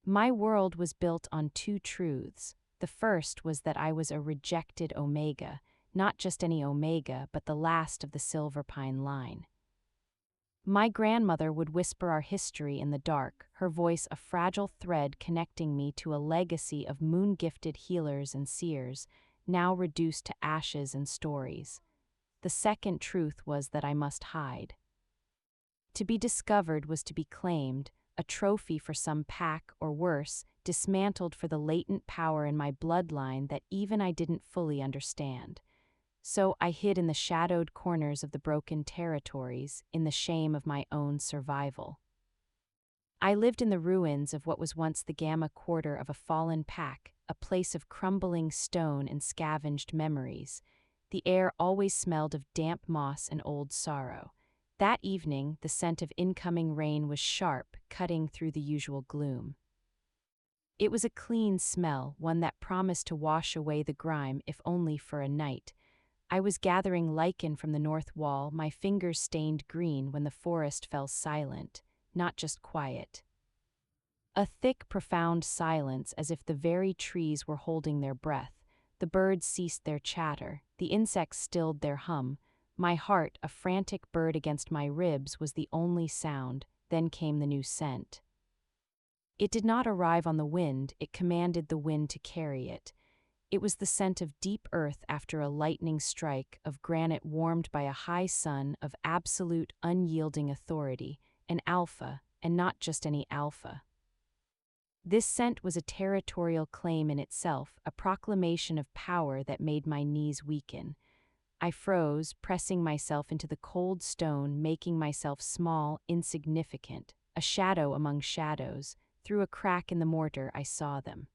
My world was built on two truths. The first was that I was a rejected Omega, not just any Omega, but the last of the Silverpine line. My grandmother would whisper our history in the dark, her voice a fragile thread connecting me to a legacy of moon-gifted healers and seers, now reduced to ashes and stories. The second truth was that I must hide. To be discovered was to be claimed, a trophy for some pack, or worse, dismantled for the latent power in my bloodline that even I didn't fully understand. So I hid in the shadowed corners of the broken territories, in the shame of my own survival. I lived in the ruins of what was once the Gamma Quarter of a fallen pack, a place of crumbling stone and scavenged memories. The air always smelled of damp moss and old sorrow. That evening, the scent of incoming rain was sharp, cutting through the usual gloom. It was a clean smell, one that promised to wash away the grime, if only for a night. I was gathering lichen from the north wall, my fingers stained green when the forest fell silent, not just quiet. A thick, profound silence, as if the very trees were holding their breath. The birds ceased their chatter, the insects stilled their hum. My heart, a frantic bird against my ribs, was the only sound. Then came the new scent. It did not arrive on the wind, it commanded the wind to carry it. It was the scent of deep earth after a lightning strike, of granite warmed by a high sun, of absolute, unyielding authority, an alpha, and not just any alpha. This scent was a territorial claim in itself, a proclamation of power that made my knees weaken. I froze, pressing myself into the cold stone, making myself small, insignificant, a shadow among shadows. Through a crack in the mortar, I saw them.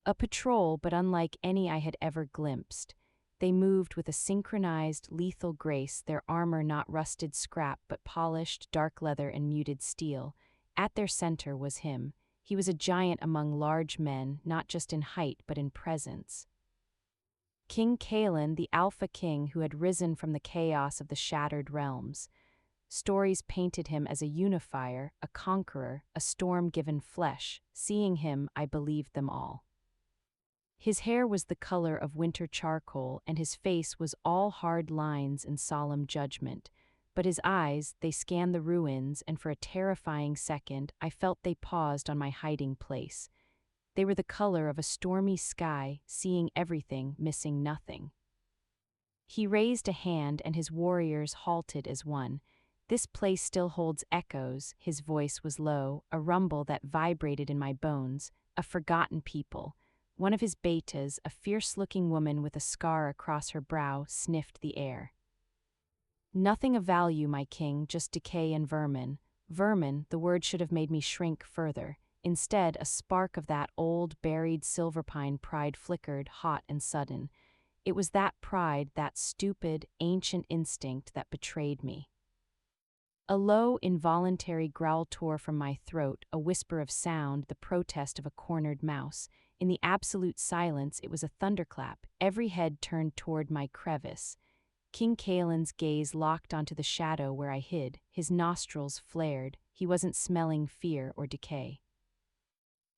A patrol, but unlike any I had ever glimpsed. They moved with a synchronized, lethal grace, their armor not rusted scrap but polished, dark leather and muted steel. At their center was him. He was a giant among large men, not just in height but in presence. King Kaelen, the Alpha King who had risen from the chaos of the shattered realms. Stories painted him as a unifier, a conqueror, a storm given flesh. Seeing him, I believed them all. His hair was the color of winter charcoal, and his face was all hard lines and solemn judgment. But his eyes, they scanned the ruins, and for a terrifying second, I felt they paused on my hiding place. They were the color of a stormy sky, seeing everything, missing nothing. He raised a hand, and his warriors halted as one. This place still holds echoes, his voice was low, a rumble that vibrated in my bones, a forgotten people. One of his betas, a fierce-looking woman with a scar across her brow, sniffed the air. Nothing of value, my king, just decay and vermin. Vermin, the word should have made me shrink further. Instead, a spark of that old, buried Silverpine pride flickered, hot and sudden. It was that pride, that stupid, ancient instinct that betrayed me. A low, involuntary growl tore from my throat, a whisper of sound, the protest of a cornered mouse. In the absolute silence, it was a thunderclap. Every head turned toward my crevice. King Kaelen's gaze locked onto the shadow where I hid. His nostrils flared. He wasn't smelling fear or decay.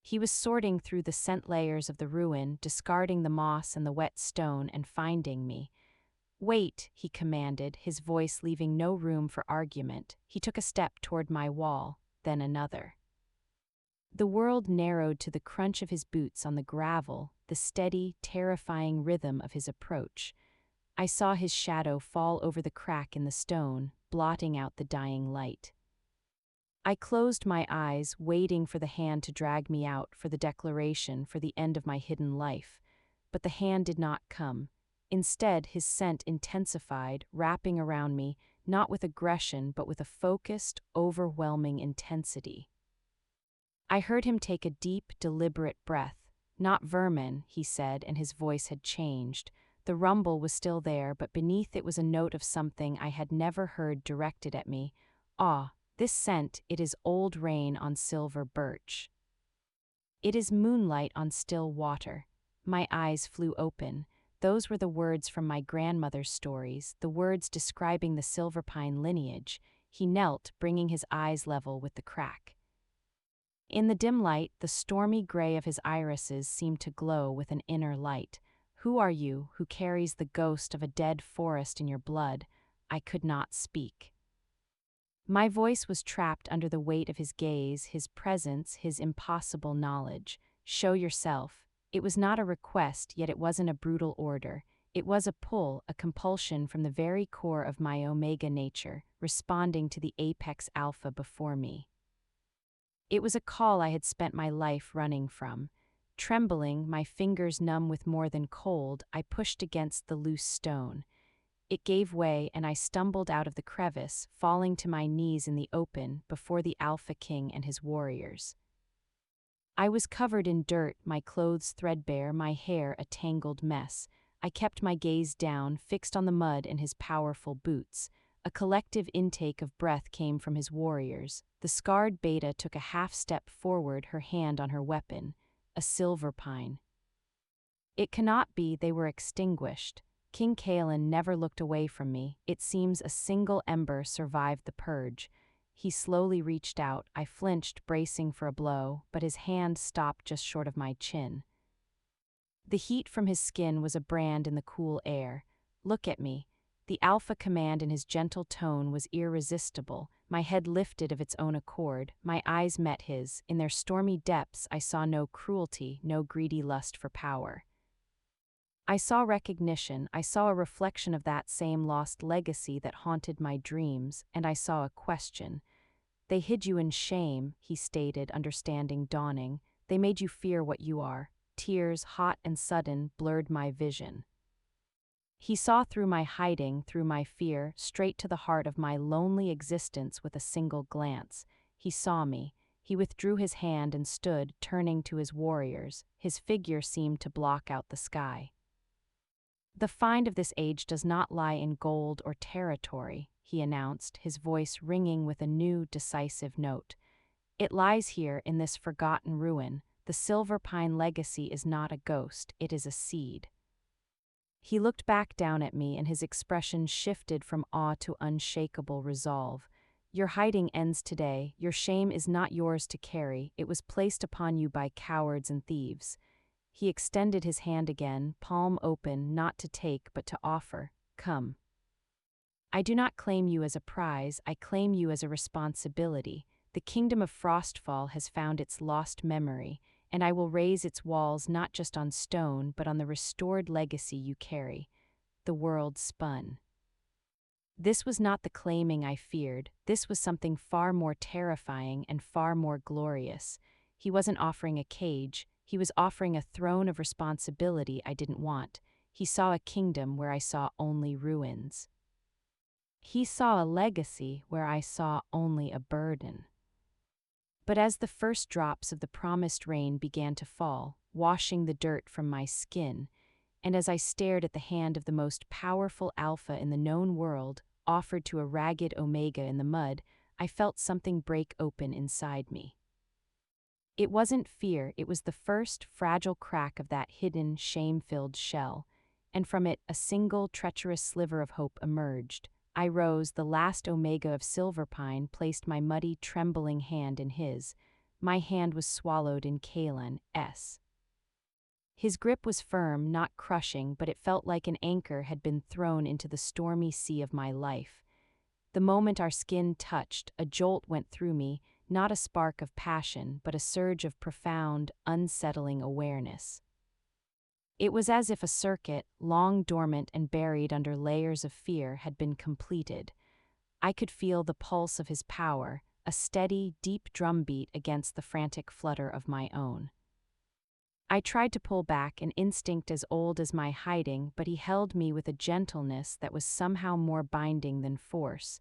He was sorting through the scent layers of the ruin, discarding the moss and the wet stone, and finding me. "Wait," he commanded, his voice leaving no room for argument. He took a step toward my wall, then another. The world narrowed to the crunch of his boots on the gravel, the steady, terrifying rhythm of his approach. I saw his shadow fall over the crack in the stone, blotting out the dying light. I closed my eyes, waiting for the hand to drag me out, for the declaration, for the end of my hidden life. But the hand did not come. Instead, his scent intensified, wrapping around me, not with aggression, but with a focused, overwhelming intensity. I heard him take a deep, deliberate breath. "Not vermin," he said, and his voice had changed. The rumble was still there, but beneath it was a note of something I had never heard directed at me. "Ah, this scent, it is old rain on silver birch. It is moonlight on still water." My eyes flew open. Those were the words from my grandmother's stories, the words describing the Silverpine lineage. He knelt, bringing his eyes level with the crack. In the dim light, the stormy gray of his irises seemed to glow with an inner light. "Who are you, who carries the ghost of a dead forest in your blood?" I could not speak. My voice was trapped under the weight of his gaze, his presence, his impossible knowledge. "Show yourself." It was not a request, yet it wasn't a brutal order. It was a pull, a compulsion from the very core of my Omega nature, responding to the apex alpha before me. It was a call I had spent my life running from. Trembling, my fingers numb with more than cold, I pushed against the loose stone. It gave way, and I stumbled out of the crevice, falling to my knees in the open before the Alpha King and his warriors. I was covered in dirt, my clothes threadbare, my hair a tangled mess. I kept my gaze down, fixed on the mud and his powerful boots. A collective intake of breath came from his warriors. The scarred beta took a half-step forward, her hand on her weapon, a Silverpine. It cannot be, they were extinguished. King Kaelen never looked away from me. It seems a single ember survived the purge. He slowly reached out. I flinched, bracing for a blow, but his hand stopped just short of my chin. The heat from his skin was a brand in the cool air. "Look at me." The alpha command in his gentle tone was irresistible. My head lifted of its own accord. My eyes met his. In their stormy depths, I saw no cruelty, no greedy lust for power. I saw recognition. I saw a reflection of that same lost legacy that haunted my dreams, and I saw a question. "They hid you in shame," he stated, understanding dawning. "They made you fear what you are." Tears, hot and sudden, blurred my vision. He saw through my hiding, through my fear, straight to the heart of my lonely existence with a single glance. He saw me. He withdrew his hand and stood, turning to his warriors. His figure seemed to block out the sky. "The find of this age does not lie in gold or territory," he announced, his voice ringing with a new, decisive note. "It lies here in this forgotten ruin. The Silverpine legacy is not a ghost, it is a seed." He looked back down at me, and his expression shifted from awe to unshakable resolve. "Your hiding ends today. Your shame is not yours to carry. It was placed upon you by cowards and thieves." He extended his hand again, palm open, not to take but to offer. "Come. I do not claim you as a prize, I claim you as a responsibility. The kingdom of Frostfall has found its lost memory, and I will raise its walls not just on stone but on the restored legacy you carry." The world spun. This was not the claiming I feared. This was something far more terrifying and far more glorious. He wasn't offering a cage. He was offering a throne of responsibility I didn't want. He saw a kingdom where I saw only ruins. He saw a legacy where I saw only a burden. But as the first drops of the promised rain began to fall, washing the dirt from my skin, and as I stared at the hand of the most powerful alpha in the known world, offered to a ragged Omega in the mud, I felt something break open inside me. It wasn't fear, it was the first fragile crack of that hidden, shame-filled shell, and from it a single treacherous sliver of hope emerged. I rose, the last Omega of Silverpine placed my muddy, trembling hand in his. My hand was swallowed in Kaelen's. His grip was firm, not crushing, but it felt like an anchor had been thrown into the stormy sea of my life. The moment our skin touched, a jolt went through me, not a spark of passion, but a surge of profound, unsettling awareness. It was as if a circuit, long dormant and buried under layers of fear, had been completed. I could feel the pulse of his power, a steady, deep drumbeat against the frantic flutter of my own. I tried to pull back, an instinct as old as my hiding, but he held me with a gentleness that was somehow more binding than force.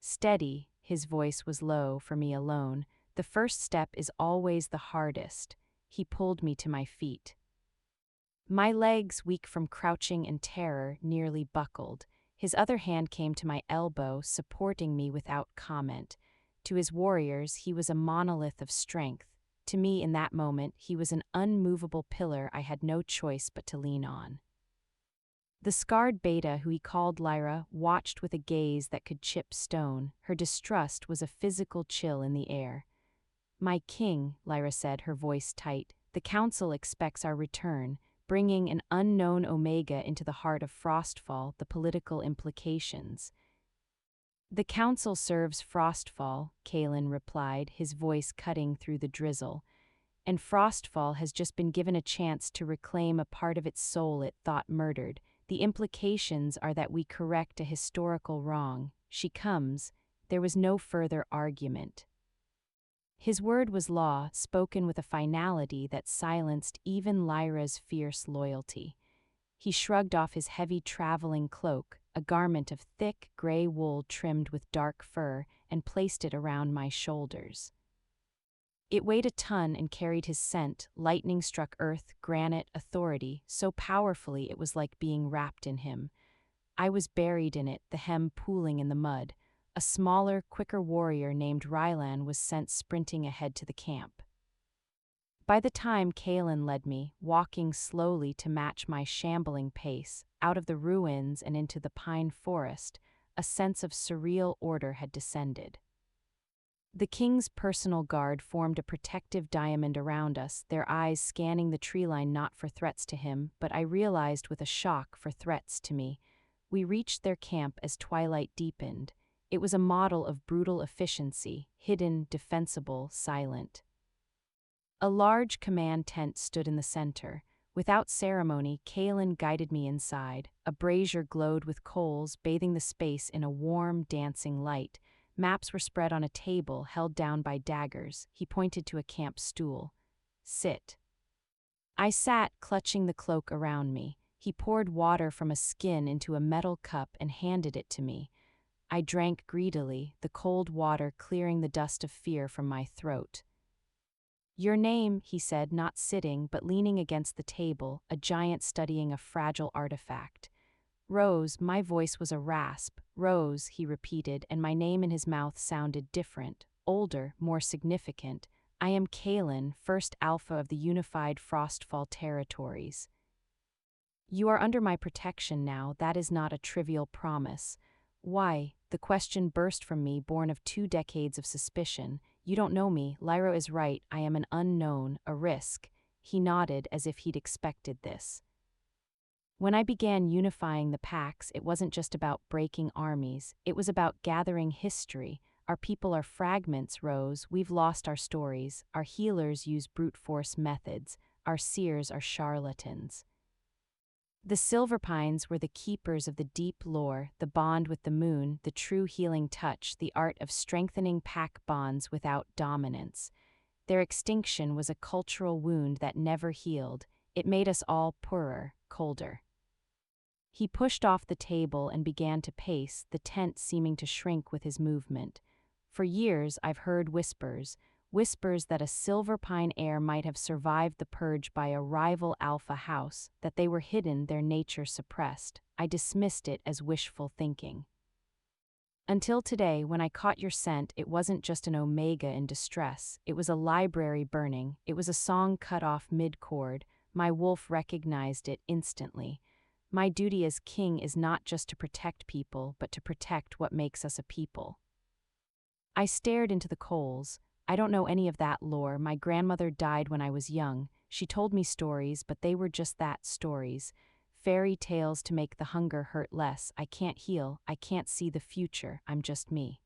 "Steady," his voice was low for me alone. "The first step is always the hardest." He pulled me to my feet. My legs, weak from crouching and terror, nearly buckled. His other hand came to my elbow, supporting me without comment. To his warriors, he was a monolith of strength. To me, in that moment, he was an unmovable pillar I had no choice but to lean on. The scarred beta, who he called Lyra, watched with a gaze that could chip stone. Her distrust was a physical chill in the air. My king, Lyra said, her voice tight, the council expects our return, bringing an unknown Omega into the heart of Frostfall, the political implications. The council serves Frostfall, Kaelen replied, his voice cutting through the drizzle, and Frostfall has just been given a chance to reclaim a part of its soul it thought murdered. The implications are that we correct a historical wrong. She comes. There was no further argument. His word was law, spoken with a finality that silenced even Lyra's fierce loyalty. He shrugged off his heavy traveling cloak, a garment of thick, gray wool trimmed with dark fur, and placed it around my shoulders. It weighed a ton and carried his scent, lightning-struck earth, granite, authority, so powerfully it was like being wrapped in him. I was buried in it, the hem pooling in the mud. A smaller, quicker warrior named Rylan was sent sprinting ahead to the camp. By the time Kaelen led me, walking slowly to match my shambling pace, out of the ruins and into the pine forest, a sense of surreal order had descended. The king's personal guard formed a protective diamond around us, their eyes scanning the tree line not for threats to him, but I realized with a shock for threats to me. We reached their camp as twilight deepened. It was a model of brutal efficiency, hidden, defensible, silent. A large command tent stood in the center. Without ceremony, Kaelen guided me inside. A brazier glowed with coals, bathing the space in a warm, dancing light. Maps were spread on a table, held down by daggers. He pointed to a camp stool. Sit. I sat, clutching the cloak around me. He poured water from a skin into a metal cup and handed it to me. I drank greedily, the cold water clearing the dust of fear from my throat. Your name, he said, not sitting, but leaning against the table, a giant studying a fragile artifact. Rose, my voice was a rasp. Rose, he repeated, and my name in his mouth sounded different, older, more significant. I am Kaelen, first Alpha of the unified Frostfall territories. You are under my protection now, that is not a trivial promise. Why? The question burst from me, born of 2 decades of suspicion. You don't know me, Lyra is right, I am an unknown, a risk. He nodded as if he'd expected this. When I began unifying the packs, it wasn't just about breaking armies, it was about gathering history. Our people are fragments, Rose, we've lost our stories, our healers use brute force methods, our seers are charlatans. The Silverpines were the keepers of the deep lore, the bond with the moon, the true healing touch, the art of strengthening pack bonds without dominance. Their extinction was a cultural wound that never healed. It made us all poorer, colder. He pushed off the table and began to pace, the tent seeming to shrink with his movement. For years I've heard whispers that a Silverpine heir might have survived the purge by a rival alpha house, that they were hidden, their nature suppressed. I dismissed it as wishful thinking. Until today, when I caught your scent, it wasn't just an Omega in distress. It was a library burning. It was a song cut off mid-chord. My wolf recognized it instantly. My duty as king is not just to protect people, but to protect what makes us a people. I stared into the coals. I don't know any of that lore. My grandmother died when I was young. She told me stories, but they were just that, stories. Fairy tales to make the hunger hurt less. I can't heal. I can't see the future. I'm just me.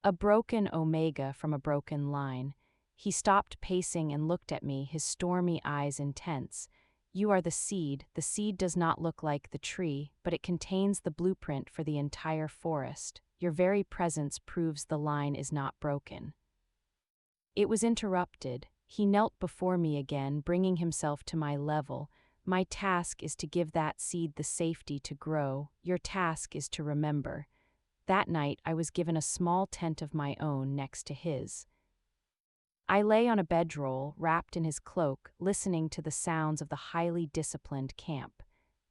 A broken Omega from a broken line. He stopped pacing and looked at me, his stormy eyes intense. You are the seed. The seed does not look like the tree, but it contains the blueprint for the entire forest. Your very presence proves the line is not broken. It was interrupted. He knelt before me again, bringing himself to my level. My task is to give that seed the safety to grow. Your task is to remember. That night I was given a small tent of my own next to his. I lay on a bedroll, wrapped in his cloak, listening to the sounds of the highly disciplined camp.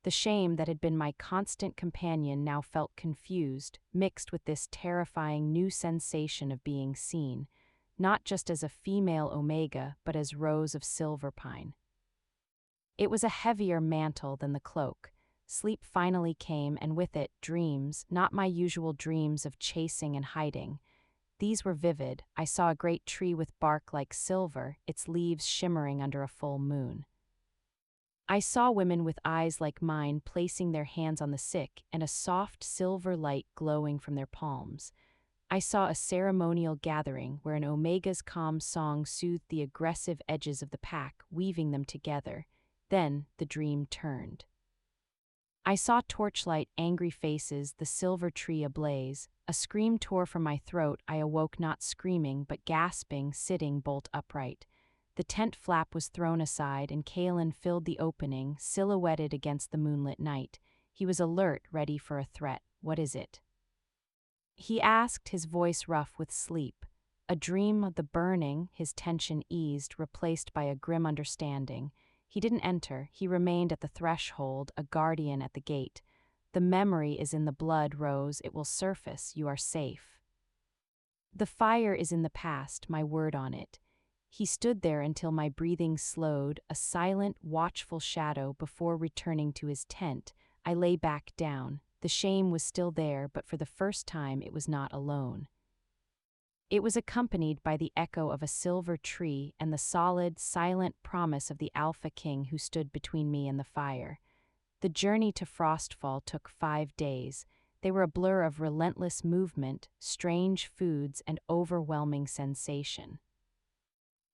The shame that had been my constant companion now felt confused, mixed with this terrifying new sensation of being seen, not just as a female Omega, but as Rose of Silverpine. It was a heavier mantle than the cloak. Sleep finally came, and with it, dreams, not my usual dreams of chasing and hiding. These were vivid. I saw a great tree with bark like silver, its leaves shimmering under a full moon. I saw women with eyes like mine placing their hands on the sick and a soft silver light glowing from their palms. I saw a ceremonial gathering where an Omega's calm song soothed the aggressive edges of the pack, weaving them together. Then the dream turned. I saw torchlight, angry faces, the silver tree ablaze. A scream tore from my throat. I awoke not screaming, but gasping, sitting bolt upright. The tent flap was thrown aside, and Kaelen filled the opening, silhouetted against the moonlit night. He was alert, ready for a threat. "What is it?" he asked, his voice rough with sleep. A dream of the burning, his tension eased, replaced by a grim understanding. He didn't enter, he remained at the threshold, a guardian at the gate. "The memory is in the blood, Rose, it will surface, you are safe. The fire is in the past, my word on it." He stood there until my breathing slowed, a silent, watchful shadow before returning to his tent. I lay back down. The shame was still there, but for the first time it was not alone. It was accompanied by the echo of a silver tree and the solid, silent promise of the Alpha King who stood between me and the fire. The journey to Frostfall took 5 days. They were a blur of relentless movement, strange foods, and overwhelming sensation.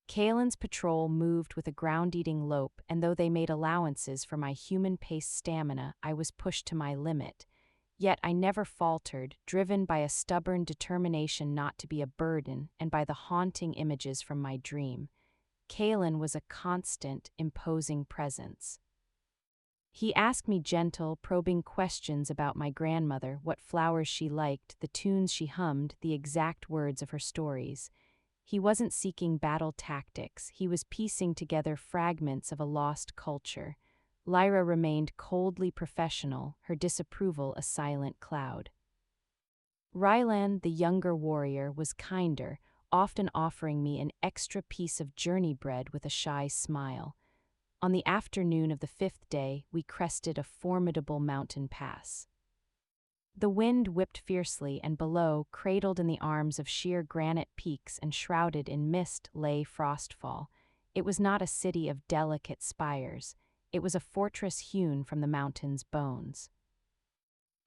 Kaelen's patrol moved with a ground-eating lope, and though they made allowances for my human-paced stamina, I was pushed to my limit. Yet I never faltered, driven by a stubborn determination not to be a burden and by the haunting images from my dream. Kaelen was a constant, imposing presence. He asked me gentle, probing questions about my grandmother, what flowers she liked, the tunes she hummed, the exact words of her stories. He wasn't seeking battle tactics, he was piecing together fragments of a lost culture. Lyra remained coldly professional, her disapproval a silent cloud. Rylan, the younger warrior, was kinder, often offering me an extra piece of journey bread with a shy smile. On the afternoon of the 5th day, we crested a formidable mountain pass. The wind whipped fiercely, and below, cradled in the arms of sheer granite peaks and shrouded in mist, lay Frostfall. It was not a city of delicate spires. It was a fortress hewn from the mountain's bones.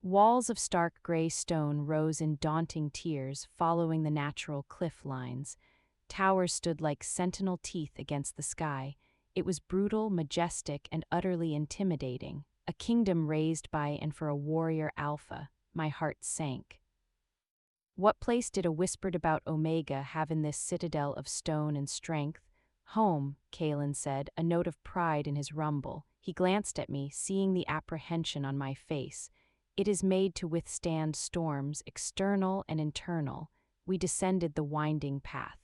Walls of stark gray stone rose in daunting tiers, following the natural cliff lines. Towers stood like sentinel teeth against the sky. It was brutal, majestic, and utterly intimidating. A kingdom raised by and for a warrior alpha. My heart sank. What place did a whispered about Omega have in this citadel of stone and strength? "Home," Kaelen said, a note of pride in his rumble. He glanced at me, seeing the apprehension on my face. "It is made to withstand storms, external and internal." We descended the winding path.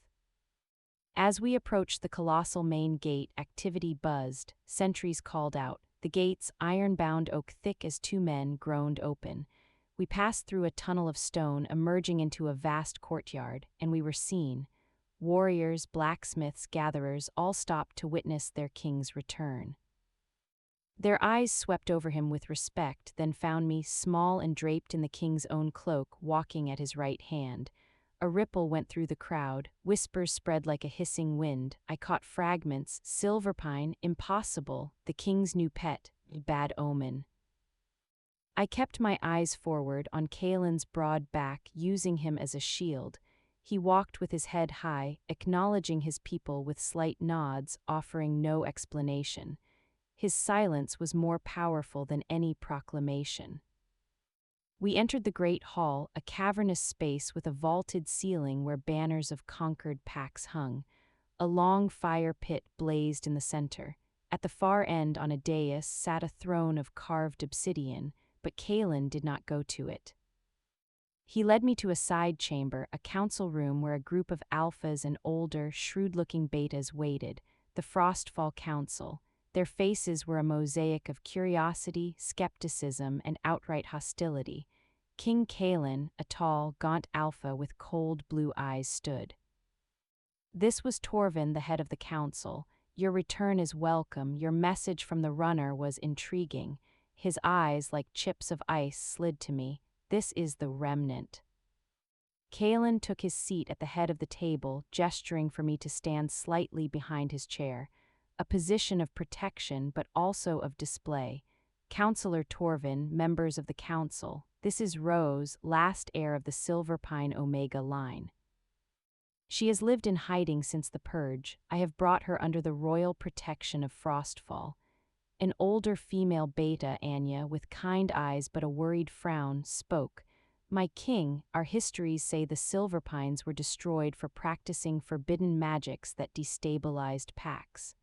As we approached the colossal main gate, activity buzzed. Sentries called out. The gate's iron-bound oak, thick as 2 men, groaned open. We passed through a tunnel of stone, emerging into a vast courtyard, and we were seen. Warriors, blacksmiths, gatherers all stopped to witness their king's return. Their eyes swept over him with respect, then found me, small and draped in the king's own cloak, walking at his right hand. A ripple went through the crowd, whispers spread like a hissing wind. I caught fragments. Silverpine, impossible, the king's new pet, bad omen. I kept my eyes forward on Kaelen's broad back, using him as a shield. He walked with his head high, acknowledging his people with slight nods, offering no explanation. His silence was more powerful than any proclamation. We entered the great hall, a cavernous space with a vaulted ceiling where banners of conquered packs hung. A long fire pit blazed in the center. At the far end, on a dais, sat a throne of carved obsidian, but Kaelen did not go to it. He led me to a side chamber, a council room where a group of alphas and older, shrewd-looking betas waited, the Frostfall Council. Their faces were a mosaic of curiosity, skepticism, and outright hostility. King Kaelen, a tall, gaunt alpha with cold blue eyes, stood. This was Torvin, the head of the council. "Your return is welcome. Your message from the runner was intriguing." His eyes, like chips of ice, slid to me. "This is the remnant." Kaelen took his seat at the head of the table, gesturing for me to stand slightly behind his chair, a position of protection but also of display. Counselor Torvin, members of the council, this is Rose, last heir of the Silverpine Omega line. She has lived in hiding since the purge. I have brought her under the royal protection of Frostfall. An older female beta, Anya, with kind eyes but a worried frown, spoke. My king, our histories say the Silverpines were destroyed for practicing forbidden magics that destabilized packs.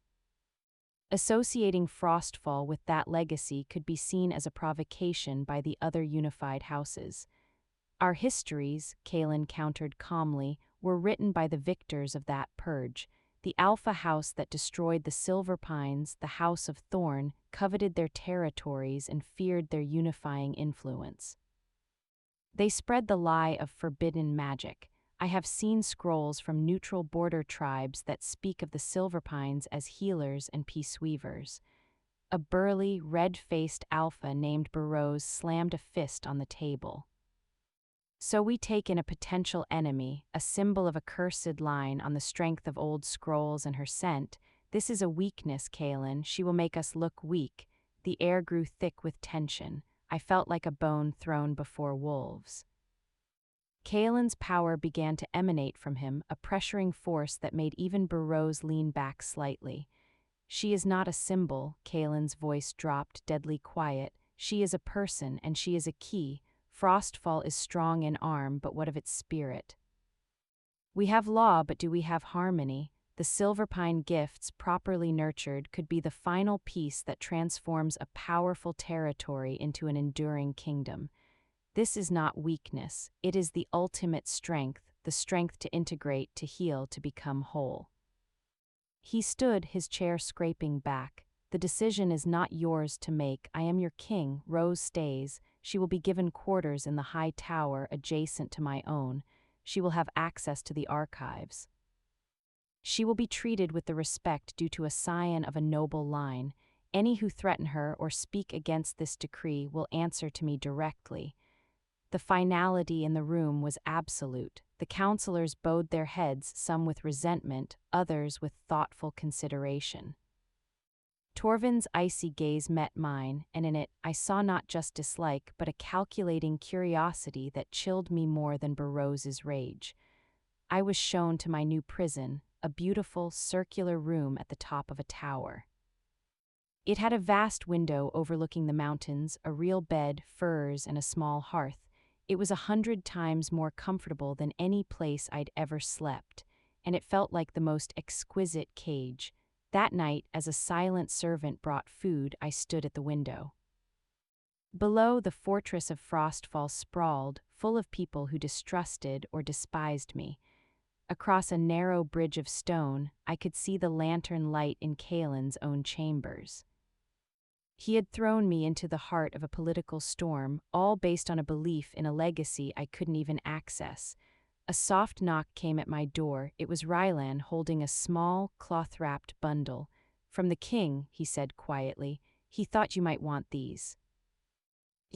Associating Frostfall with that legacy could be seen as a provocation by the other unified houses. Our histories, Kaelen countered calmly, were written by the victors of that purge. The Alpha House that destroyed the Silverpines, the House of Thorn, coveted their territories and feared their unifying influence. They spread the lie of forbidden magic. I have seen scrolls from neutral border tribes that speak of the Silverpines as healers and peace weavers. A burly, red-faced alpha named Burrows slammed a fist on the table. So we take in a potential enemy, a symbol of a cursed line on the strength of old scrolls and her scent. This is a weakness, Kaelen. She will make us look weak. The air grew thick with tension. I felt like a bone thrown before wolves. Kaelen's power began to emanate from him, a pressuring force that made even Burrows lean back slightly. She is not a symbol, Kaelen's voice dropped, deadly quiet. She is a person, and she is a key. Frostfall is strong in arm, but what of its spirit? We have law, but do we have harmony? The Silverpine gifts, properly nurtured, could be the final piece that transforms a powerful territory into an enduring kingdom. This is not weakness, it is the ultimate strength, the strength to integrate, to heal, to become whole. He stood, his chair scraping back. The decision is not yours to make. I am your king. Rose stays. She will be given quarters in the high tower adjacent to my own. She will have access to the archives. She will be treated with the respect due to a scion of a noble line. Any who threaten her or speak against this decree will answer to me directly. The finality in the room was absolute. The counselors bowed their heads, some with resentment, others with thoughtful consideration. Torvin's icy gaze met mine, and in it I saw not just dislike but a calculating curiosity that chilled me more than Burrows's rage. I was shown to my new prison, a beautiful, circular room at the top of a tower. It had a vast window overlooking the mountains, a real bed, furs, and a small hearth. It was 100 times more comfortable than any place I'd ever slept, and it felt like the most exquisite cage. That night, as a silent servant brought food, I stood at the window. Below, the fortress of Frostfall sprawled, full of people who distrusted or despised me. Across a narrow bridge of stone, I could see the lantern light in Kaelen's own chambers. He had thrown me into the heart of a political storm, all based on a belief in a legacy I couldn't even access. A soft knock came at my door. It was Rylan holding a small, cloth-wrapped bundle. From the king, he said quietly. He thought you might want these.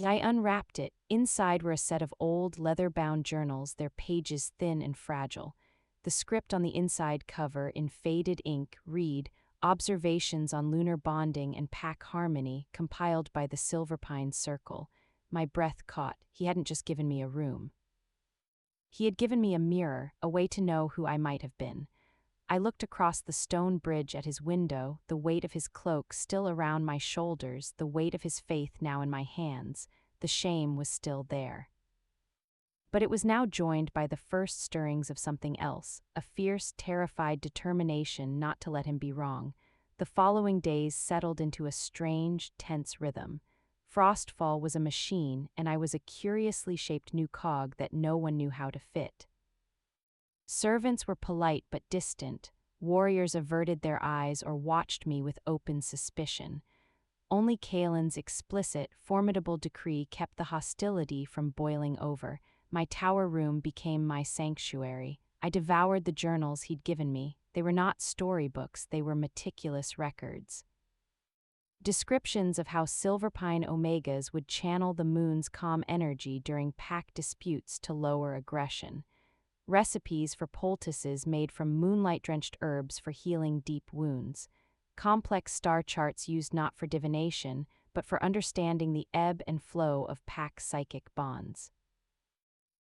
I unwrapped it. Inside were a set of old, leather-bound journals, their pages thin and fragile. The script on the inside cover, in faded ink, read, Observations on Lunar Bonding and Pack Harmony, compiled by the Silverpine Circle. My breath caught. He hadn't just given me a room. He had given me a mirror, a way to know who I might have been. I looked across the stone bridge at his window, the weight of his cloak still around my shoulders, the weight of his faith now in my hands. The shame was still there. But it was now joined by the first stirrings of something else, a fierce, terrified determination not to let him be wrong. The following days settled into a strange, tense rhythm. Frostfall was a machine, and I was a curiously shaped new cog that no one knew how to fit. Servants were polite but distant. Warriors averted their eyes or watched me with open suspicion. Only Kaelen's explicit, formidable decree kept the hostility from boiling over. My tower room became my sanctuary. I devoured the journals he'd given me. They were not storybooks, they were meticulous records. Descriptions of how Silverpine Omegas would channel the moon's calm energy during pack disputes to lower aggression. recipes for poultices made from moonlight-drenched herbs for healing deep wounds, complex star charts used not for divination, but for understanding the ebb and flow of pack psychic bonds.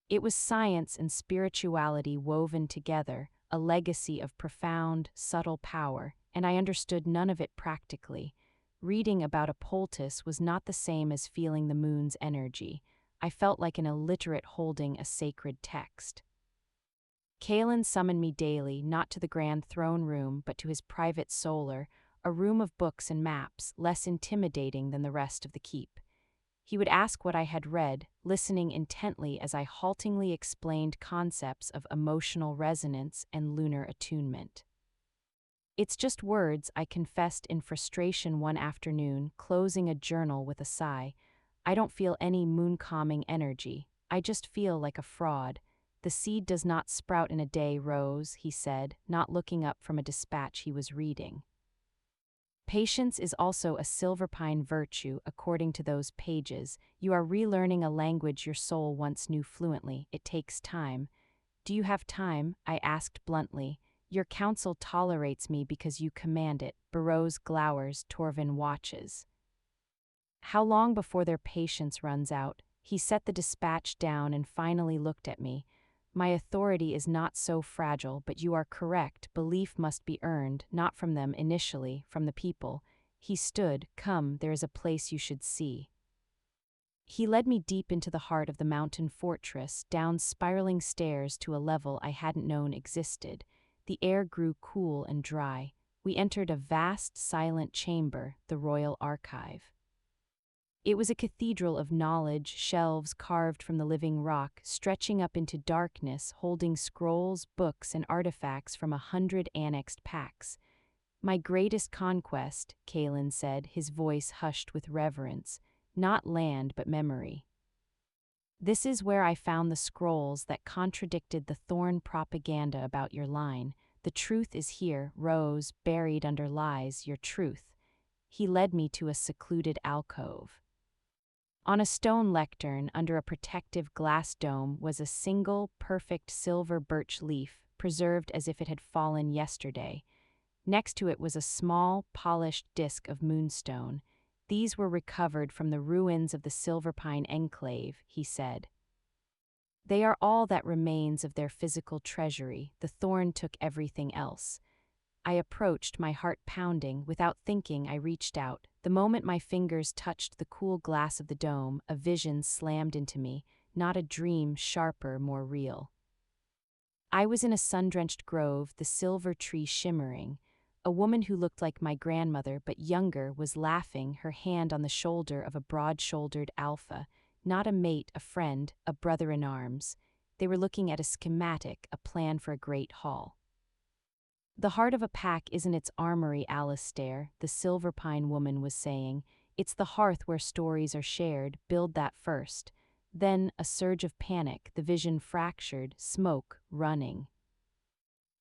It was science and spirituality woven together, a legacy of profound, subtle power, and I understood none of it practically. Reading about a poultice was not the same as feeling the moon's energy. I felt like an illiterate holding a sacred text. Kaelen summoned me daily, not to the grand throne room, but to his private solar, a room of books and maps, less intimidating than the rest of the keep. He would ask what I had read, listening intently as I haltingly explained concepts of emotional resonance and lunar attunement. "It's just words," I confessed in frustration one afternoon, closing a journal with a sigh. "I don't feel any moon-calming energy. I just feel like a fraud. The seed does not sprout in a day, Rose," he said, not looking up from a dispatch he was reading. Patience is also a Silverpine virtue, according to those pages. You are relearning a language your soul once knew fluently. It takes time. "Do you have time?" I asked bluntly. "Your counsel tolerates me because you command it." Burroughs glowers, Torvin watches. How long before their patience runs out? He set the dispatch down and finally looked at me. "My authority is not so fragile, but you are correct. Belief must be earned, not from them initially, from the people." He stood. "Come, there is a place you should see." He led me deep into the heart of the mountain fortress, down spiraling stairs to a level I hadn't known existed. The air grew cool and dry. We entered a vast, silent chamber, the Royal Archive. It was a cathedral of knowledge, shelves carved from the living rock, stretching up into darkness, holding scrolls, books, and artifacts from 100 annexed packs. "My greatest conquest," Kaelen said, his voice hushed with reverence. "Not land, but memory. This is where I found the scrolls that contradicted the thorn propaganda about your line. The truth is here, Rose, buried under lies, your truth." He led me to a secluded alcove. On a stone lectern, under a protective glass dome, was a single, perfect silver birch leaf, preserved as if it had fallen yesterday. Next to it was a small, polished disk of moonstone. "These were recovered from the ruins of the Silverpine enclave," he said. "They are all that remains of their physical treasury. The thorn took everything else." I approached, my heart pounding. Without thinking, I reached out. The moment my fingers touched the cool glass of the dome, a vision slammed into me, not a dream, sharper, more real. I was in a sun-drenched grove, the silver tree shimmering. A woman who looked like my grandmother, but younger, was laughing, her hand on the shoulder of a broad-shouldered alpha. Not a mate, a friend, a brother-in-arms. They were looking at a schematic, a plan for a great haul. "The heart of a pack isn't its armory, Alistair," the Silverpine woman was saying. "It's the hearth where stories are shared. Build that first." Then, a surge of panic, the vision fractured, smoke, running.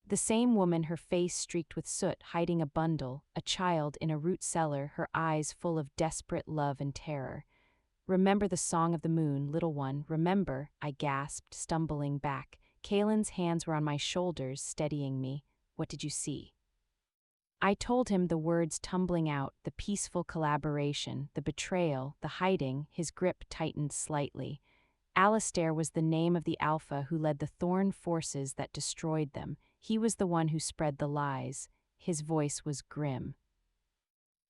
The same woman, her face streaked with soot, hiding a bundle, a child in a root cellar, her eyes full of desperate love and terror. "Remember the song of the moon, little one, remember," I gasped, stumbling back. Kaelen's hands were on my shoulders, steadying me. "What did you see?" I told him, the words tumbling out, the peaceful collaboration, the betrayal, the hiding. His grip tightened slightly. Alistair was the name of the Alpha who led the Thorn forces that destroyed them. He was the one who spread the lies. His voice was grim.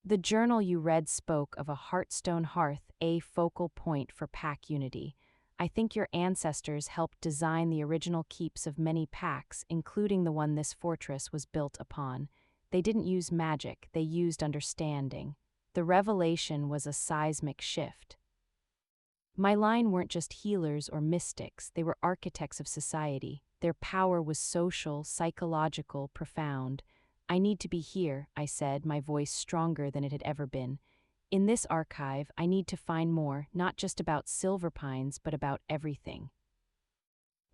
"The journal you read spoke of a Heartstone Hearth, a focal point for pack unity. I think your ancestors helped design the original keeps of many packs, including the one this fortress was built upon. They didn't use magic, they used understanding." The revelation was a seismic shift. My line weren't just healers or mystics, they were architects of society. Their power was social, psychological, profound. "I need to be here," I said, my voice stronger than it had ever been. "In this archive, I need to find more, not just about Silverpines, but about everything.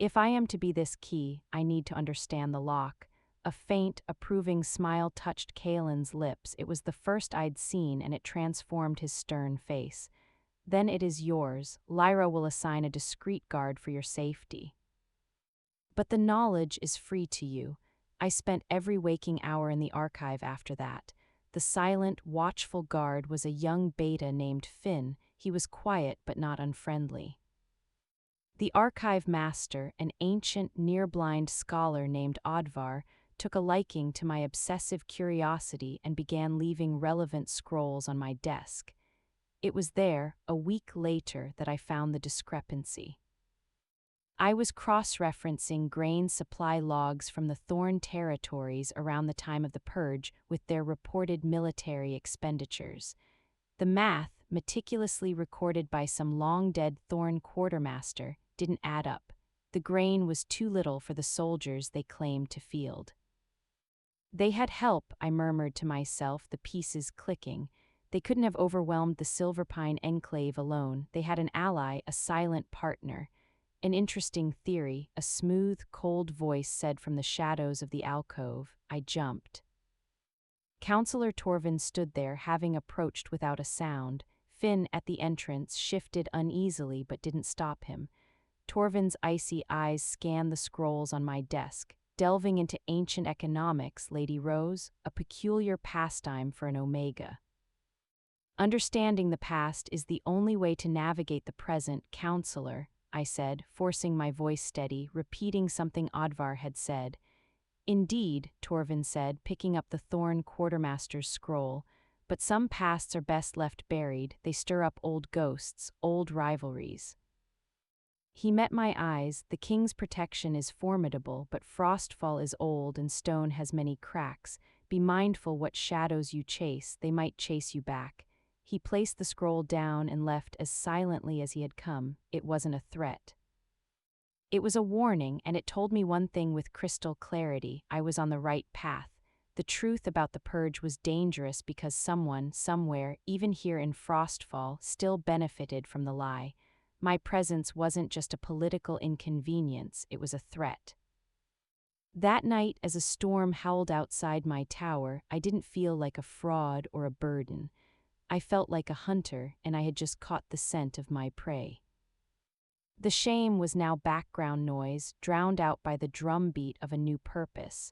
If I am to be this key, I need to understand the lock." A faint, approving smile touched Kaelen's lips. It was the first I'd seen, and it transformed his stern face. "Then it is yours. Lyra will assign a discreet guard for your safety." But the knowledge is free to you. I spent every waking hour in the archive after that. The silent, watchful guard was a young beta named Finn. He was quiet but not unfriendly. The archive master, an ancient, near-blind scholar named Odvar, took a liking to my obsessive curiosity and began leaving relevant scrolls on my desk. It was there, a week later, that I found the discrepancy. I was cross-referencing grain supply logs from the Thorn territories around the time of the Purge with their reported military expenditures. The math, meticulously recorded by some long-dead Thorn quartermaster, didn't add up. The grain was too little for the soldiers they claimed to field. They had help, I murmured to myself, the pieces clicking. They couldn't have overwhelmed the Silverpine enclave alone. They had an ally, a silent partner. An interesting theory, a smooth, cold voice said from the shadows of the alcove. I jumped. Counselor Torvin stood there, having approached without a sound. Finn, at the entrance, shifted uneasily but didn't stop him. Torvin's icy eyes scanned the scrolls on my desk. Delving into ancient economics, Lady Rose, a peculiar pastime for an Omega. Understanding the past is the only way to navigate the present, Counselor, I said, forcing my voice steady, repeating something Odvar had said. Indeed, Torvin said, picking up the Thorn quartermaster's scroll, but some pasts are best left buried. They stir up old ghosts, old rivalries. He met my eyes. The king's protection is formidable, but Frostfall is old and stone has many cracks. Be mindful what shadows you chase, they might chase you back. He placed the scroll down and left as silently as he had come. It wasn't a threat. It was a warning, and it told me one thing with crystal clarity. I was on the right path. The truth about the Purge was dangerous because someone, somewhere, even here in Frostfall, still benefited from the lie. My presence wasn't just a political inconvenience, it was a threat. That night, as a storm howled outside my tower, I didn't feel like a fraud or a burden. I felt like a hunter, and I had just caught the scent of my prey. The shame was now background noise, drowned out by the drumbeat of a new purpose,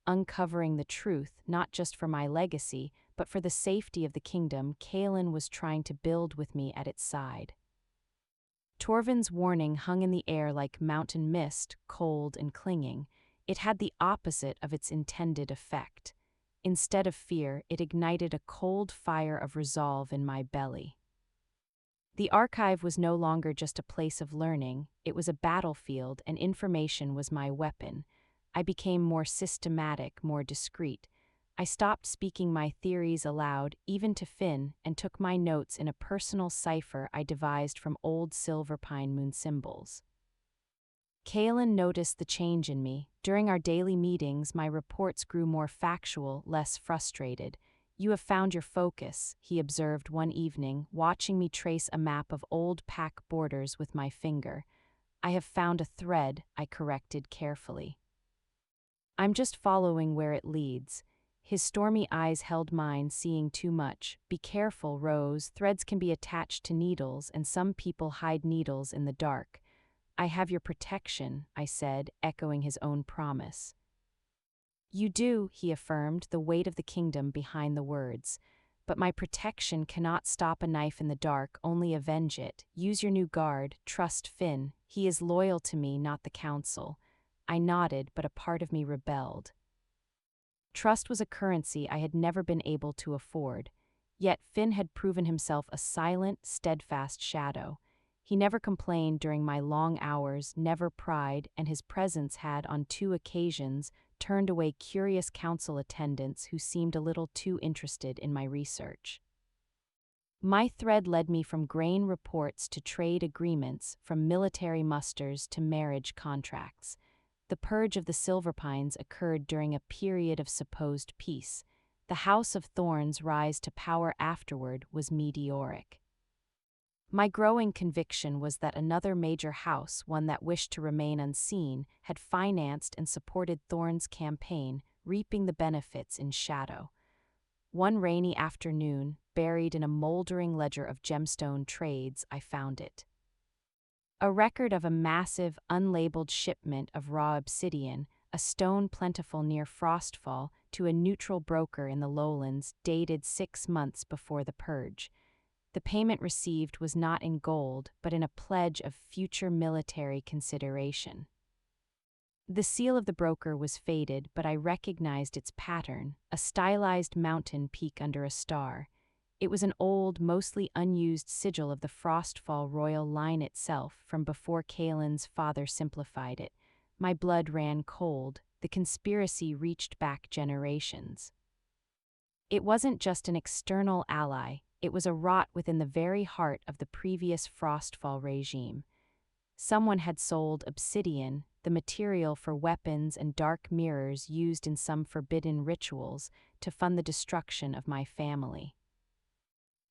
uncovering the truth, not just for my legacy, but for the safety of the kingdom Kaelen was trying to build with me at its side. Torvin's warning hung in the air like mountain mist, cold and clinging. It had the opposite of its intended effect. Instead of fear, it ignited a cold fire of resolve in my belly. The archive was no longer just a place of learning, it was a battlefield, and information was my weapon. I became more systematic, more discreet. I stopped speaking my theories aloud, even to Finn, and took my notes in a personal cipher I devised from old Silverpine moon symbols. Kaelen noticed the change in me. During our daily meetings, my reports grew more factual, less frustrated. You have found your focus, he observed one evening, watching me trace a map of old pack borders with my finger. I have found a thread, I corrected carefully. I'm just following where it leads. His stormy eyes held mine, seeing too much. Be careful, Rose. Threads can be attached to needles, and some people hide needles in the dark. I have your protection, I said, echoing his own promise. You do, he affirmed, the weight of the kingdom behind the words. But my protection cannot stop a knife in the dark, only avenge it. Use your new guard, trust Finn. He is loyal to me, not the council. I nodded, but a part of me rebelled. Trust was a currency I had never been able to afford. Yet Finn had proven himself a silent, steadfast shadow. He never complained during my long hours, never pried, and his presence had, on 2 occasions, turned away curious council attendants who seemed a little too interested in my research. My thread led me from grain reports to trade agreements, from military musters to marriage contracts. The purge of the Silverpines occurred during a period of supposed peace. The House of Thorns' rise to power afterward was meteoric. My growing conviction was that another major house, one that wished to remain unseen, had financed and supported Thorn's campaign, reaping the benefits in shadow. One rainy afternoon, buried in a moldering ledger of gemstone trades, I found it. A record of a massive, unlabeled shipment of raw obsidian, a stone plentiful near Frostfall, to a neutral broker in the lowlands, dated 6 months before the purge. The payment received was not in gold, but in a pledge of future military consideration. The seal of the broker was faded, but I recognized its pattern, a stylized mountain peak under a star. It was an old, mostly unused sigil of the Frostfall royal line itself from before Kaelen's father simplified it. My blood ran cold. The conspiracy reached back generations. It wasn't just an external ally, it was a rot within the very heart of the previous Frostfall regime. Someone had sold obsidian, the material for weapons and dark mirrors used in some forbidden rituals, to fund the destruction of my family.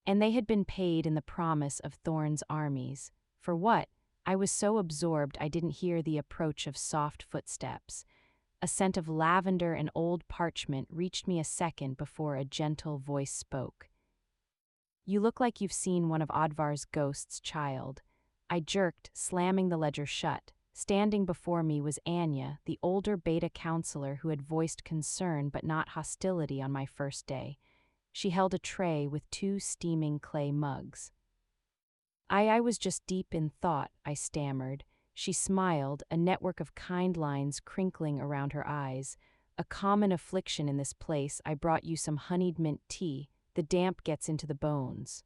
And they had been paid in the promise of Thorn's armies. For what? I was so absorbed I didn't hear the approach of soft footsteps. A scent of lavender and old parchment reached me a second before a gentle voice spoke. "You look like you've seen one of Odvar's ghosts, child." I jerked, slamming the ledger shut. Standing before me was Anya, the older beta counselor who had voiced concern but not hostility on my first day. She held a tray with 2 steaming clay mugs. I was just deep in thought," I stammered. She smiled, a network of kind lines crinkling around her eyes. "A common affliction in this place. I brought you some honeyed mint tea. The damp gets into the bones."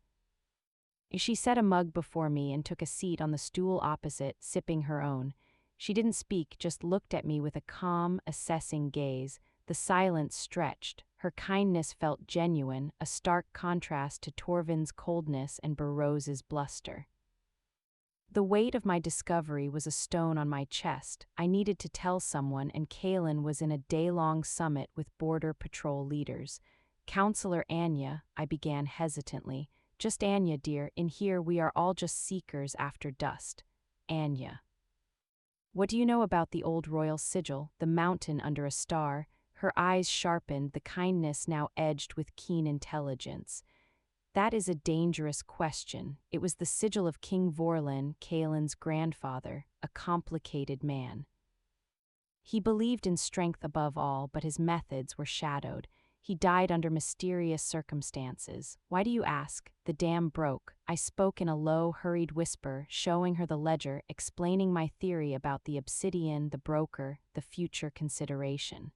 She set a mug before me and took a seat on the stool opposite, sipping her own. She didn't speak, just looked at me with a calm, assessing gaze. The silence stretched. Her kindness felt genuine, a stark contrast to Torvin's coldness and Burrose's bluster. The weight of my discovery was a stone on my chest. I needed to tell someone, and Kaelen was in a day-long summit with border patrol leaders. "Counselor Anya," I began hesitantly. "Just Anya, dear. In here we are all just seekers after dust." "Anya. What do you know about the old royal sigil, the mountain under a star?" Her eyes sharpened, the kindness now edged with keen intelligence. "That is a dangerous question. It was the sigil of King Vorlin, Kaelen's grandfather, a complicated man. He believed in strength above all, but his methods were shadowed. He died under mysterious circumstances. Why do you ask? The dam broke." I spoke in a low, hurried whisper, showing her the ledger, explaining my theory about the obsidian, the broker, the future consideration.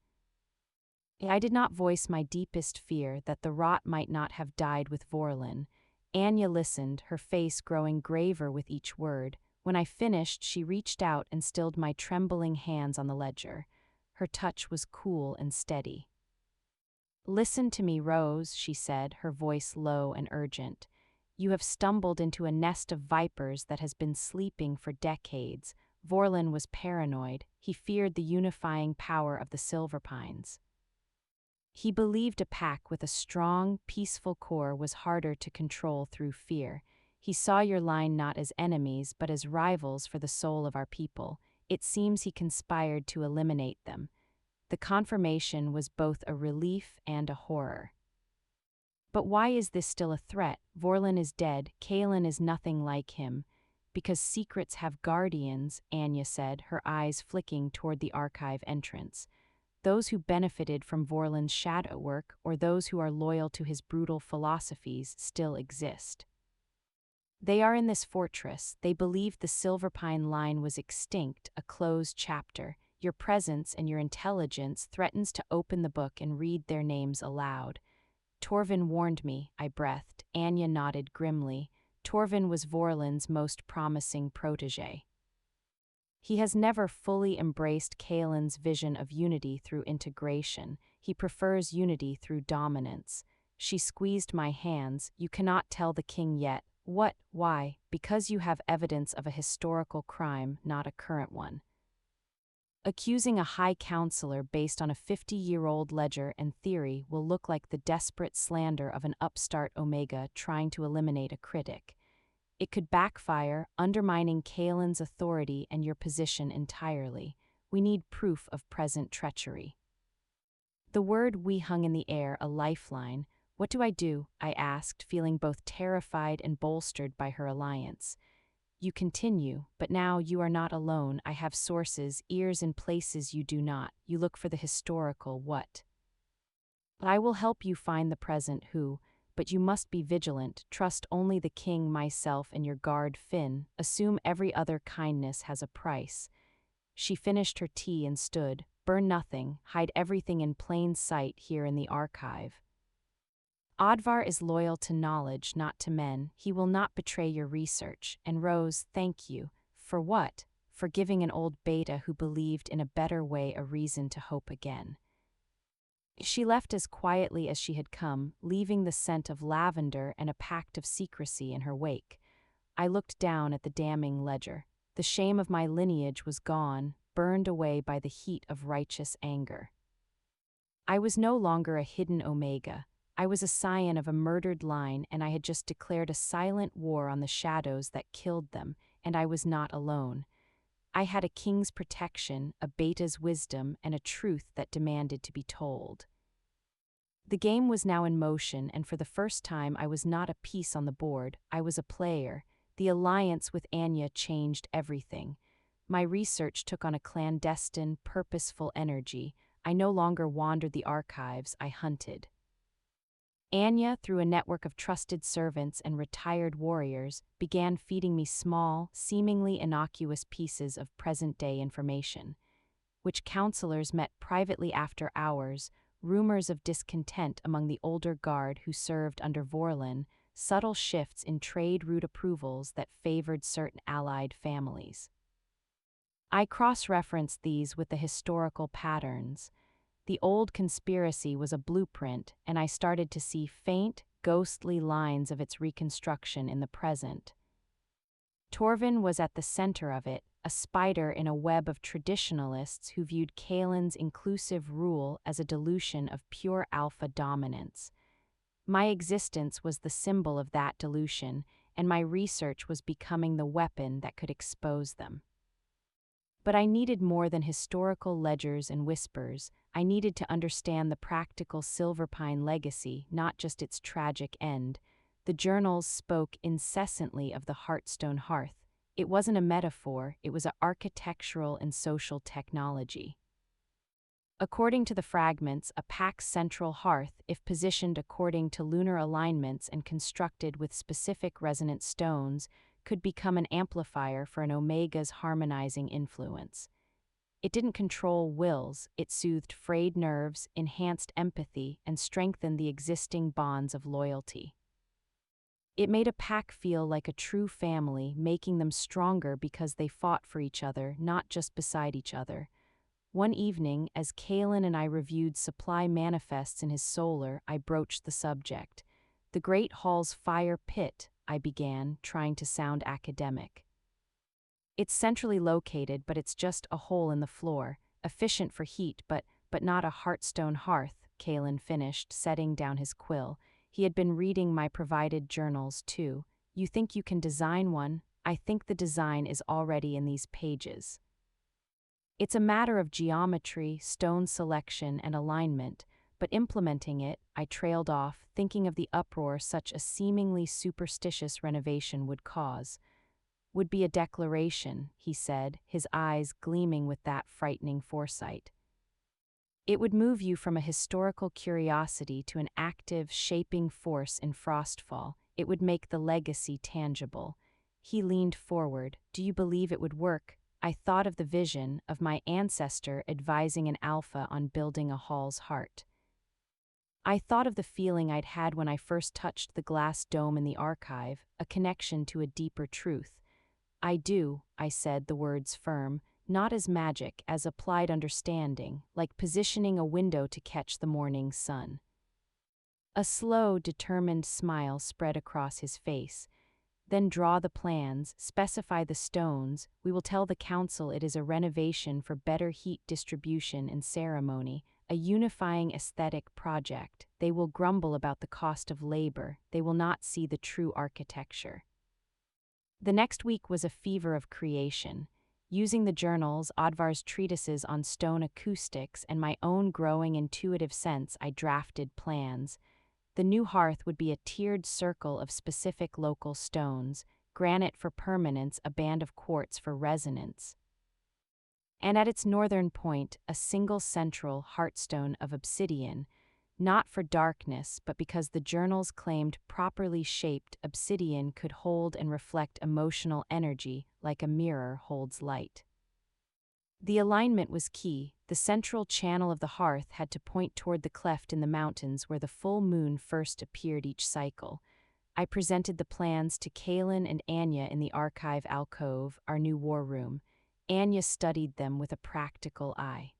I did not voice my deepest fear that the rot might not have died with Vorlin. Anya listened, her face growing graver with each word. When I finished, she reached out and stilled my trembling hands on the ledger. Her touch was cool and steady. "Listen to me, Rose," she said, her voice low and urgent. "You have stumbled into a nest of vipers that has been sleeping for decades." Vorlin was paranoid. He feared the unifying power of the Silverpines. He believed a pack with a strong, peaceful core was harder to control through fear. He saw your line not as enemies, but as rivals for the soul of our people. It seems he conspired to eliminate them. The confirmation was both a relief and a horror. "But why is this still a threat? Vorlin is dead, Kaelen is nothing like him." "Because secrets have guardians," Anya said, her eyes flicking toward the archive entrance. "Those who benefited from Vorlin's shadow work, or those who are loyal to his brutal philosophies, still exist. They are in this fortress. They believed the Silverpine line was extinct, a closed chapter. Your presence and your intelligence threatens to open the book and read their names aloud." "Torvin warned me," I breathed. Anya nodded grimly. "Torvin was Vorlin's most promising protege. He has never fully embraced Kaelen's vision of unity through integration. He prefers unity through dominance." She squeezed my hands. "You cannot tell the king yet." "What? Why?" "Because you have evidence of a historical crime, not a current one. Accusing a high counselor based on a 50-year-old ledger and theory will look like the desperate slander of an upstart Omega trying to eliminate a critic. It could backfire, undermining Kaelen's authority and your position entirely. We need proof of present treachery." The word "we" hung in the air, a lifeline. "What do?" I asked, feeling both terrified and bolstered by her alliance. You continue, but now you are not alone. I have sources, ears in places you do not. You look for the historical what? I will help you find the present who, but you must be vigilant. Trust only the king, myself, and your guard Finn. Assume every other kindness has a price. She finished her tea and stood. Burn nothing, hide everything in plain sight here in the archive. Odvar is loyal to knowledge, not to men. He will not betray your research. And Rose, thank you. For what? For giving an old beta who believed in a better way a reason to hope again. She left as quietly as she had come, leaving the scent of lavender and a pact of secrecy in her wake. I looked down at the damning ledger. The shame of my lineage was gone, burned away by the heat of righteous anger. I was no longer a hidden Omega. I was a scion of a murdered line, and I had just declared a silent war on the shadows that killed them, and I was not alone. I had a king's protection, a beta's wisdom, and a truth that demanded to be told. The game was now in motion, and for the first time I was not a piece on the board, I was a player. The alliance with Anya changed everything. My research took on a clandestine, purposeful energy. I no longer wandered the archives, I hunted. Anya, through a network of trusted servants and retired warriors, began feeding me small, seemingly innocuous pieces of present-day information. Which counselors met privately after hours, rumors of discontent among the older guard who served under Vorlin, subtle shifts in trade route approvals that favored certain allied families. I cross-referenced these with the historical patterns. The old conspiracy was a blueprint, and I started to see faint, ghostly lines of its reconstruction in the present. Torvin was at the center of it, a spider in a web of traditionalists who viewed Kaelen's inclusive rule as a dilution of pure alpha dominance. My existence was the symbol of that dilution, and my research was becoming the weapon that could expose them. But I needed more than historical ledgers and whispers. I needed to understand the practical Silverpine legacy, not just its tragic end. The journals spoke incessantly of the Heartstone Hearth. It wasn't a metaphor, it was an architectural and social technology. According to the fragments, a Pax central hearth, if positioned according to lunar alignments and constructed with specific resonant stones, could become an amplifier for an Omega's harmonizing influence. It didn't control wills, it soothed frayed nerves, enhanced empathy, and strengthened the existing bonds of loyalty. It made a pack feel like a true family, making them stronger because they fought for each other, not just beside each other. One evening, as Kaelen and I reviewed supply manifests in his solar, I broached the subject. The Great Hall's fire pit, I began, trying to sound academic. It's centrally located, but it's just a hole in the floor, efficient for heat, but not a Heartstone Hearth, Kaelen finished, setting down his quill. He had been reading my provided journals, too. You think you can design one? I think the design is already in these pages. It's a matter of geometry, stone selection, and alignment, but implementing it, I trailed off, thinking of the uproar such a seemingly superstitious renovation would cause. Would be a declaration, he said, his eyes gleaming with that frightening foresight. It would move you from a historical curiosity to an active, shaping force in Frostfall. It would make the legacy tangible. He leaned forward. Do you believe it would work? I thought of the vision of my ancestor advising an alpha on building a hall's heart. I thought of the feeling I'd had when I first touched the glass dome in the archive, a connection to a deeper truth. I do, I said, the words firm, not as magic, as applied understanding, like positioning a window to catch the morning sun. A slow, determined smile spread across his face. Then draw the plans, specify the stones. We will tell the council it is a renovation for better heat distribution and ceremony, a unifying aesthetic project. They will grumble about the cost of labor. They will not see the true architecture. The next week was a fever of creation. Using the journals, Odvar's treatises on stone acoustics, and my own growing intuitive sense, I drafted plans. The new hearth would be a tiered circle of specific local stones, granite for permanence, a band of quartz for resonance. And at its northern point, a single central heartstone of obsidian, not for darkness, but because the journals claimed properly shaped obsidian could hold and reflect emotional energy like a mirror holds light. The alignment was key. The central channel of the hearth had to point toward the cleft in the mountains where the full moon first appeared each cycle. I presented the plans to Kaelen and Anya in the archive alcove, our new war room. Anya studied them with a practical eye.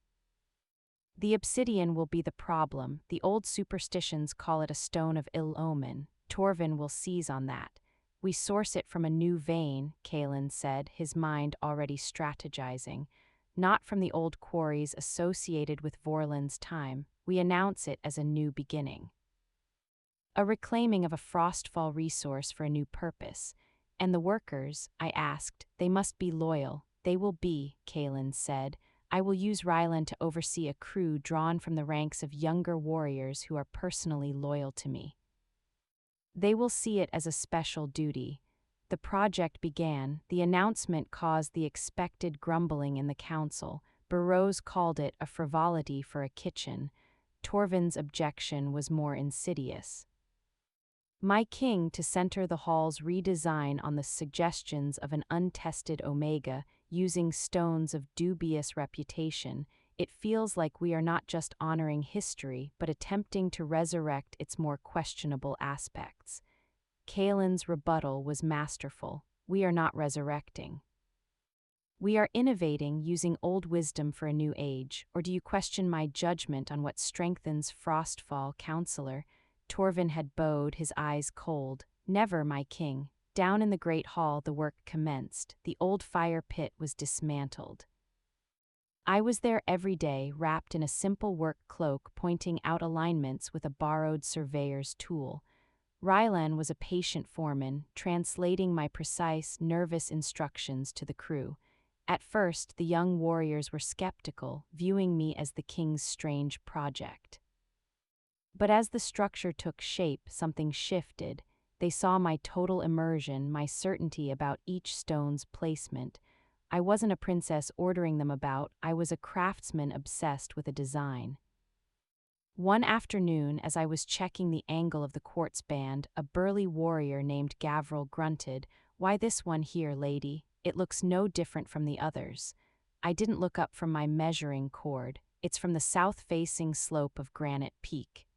The obsidian will be the problem. The old superstitions call it a stone of ill omen. Torvin will seize on that. We source it from a new vein, Kaelen said, his mind already strategizing. Not from the old quarries associated with Vorlin's time. We announce it as a new beginning. A reclaiming of a Frostfall resource for a new purpose. And the workers, I asked, they must be loyal. They will be, Kaelen said. I will use Rylan to oversee a crew drawn from the ranks of younger warriors who are personally loyal to me. They will see it as a special duty. The project began. The announcement caused the expected grumbling in the council. Burroughs called it a frivolity for a kitchen. Torvin's objection was more insidious. My king to center the hall's redesign on the suggestions of an untested Omega, using stones of dubious reputation, it feels like we are not just honoring history but attempting to resurrect its more questionable aspects. Kaelen's rebuttal was masterful. We are not resurrecting. We are innovating, using old wisdom for a new age. Or do you question my judgment on what strengthens Frostfall, counselor? Torvin had bowed, his eyes cold. Never, my king. Down in the great hall the work commenced. The old fire pit was dismantled. I was there every day, wrapped in a simple work cloak, pointing out alignments with a borrowed surveyor's tool. Rylan was a patient foreman, translating my precise, nervous instructions to the crew. At first, the young warriors were skeptical, viewing me as the king's strange project. But as the structure took shape, something shifted. They saw my total immersion, my certainty about each stone's placement. I wasn't a princess ordering them about, I was a craftsman obsessed with a design. One afternoon, as I was checking the angle of the quartz band, a burly warrior named Gavril grunted, "Why this one here, lady? It looks no different from the others." I didn't look up from my measuring cord. It's from the south-facing slope of Granite Peak.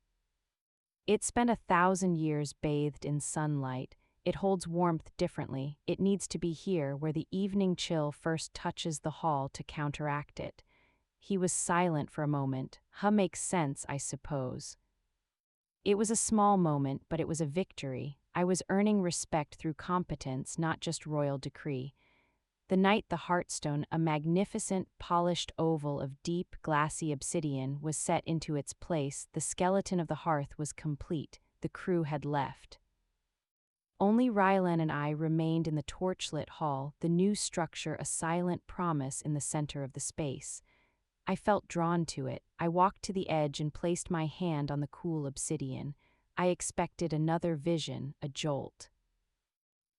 It spent 1,000 years bathed in sunlight. It holds warmth differently. It needs to be here where the evening chill first touches the hall to counteract it. He was silent for a moment. Makes sense, I suppose. It was a small moment, but it was a victory. I was earning respect through competence, not just royal decree. The night the Heartstone, a magnificent, polished oval of deep, glassy obsidian, was set into its place, the skeleton of the hearth was complete. The crew had left. Only Rylan and I remained in the torchlit hall, the new structure a silent promise in the center of the space. I felt drawn to it. I walked to the edge and placed my hand on the cool obsidian. I expected another vision, a jolt.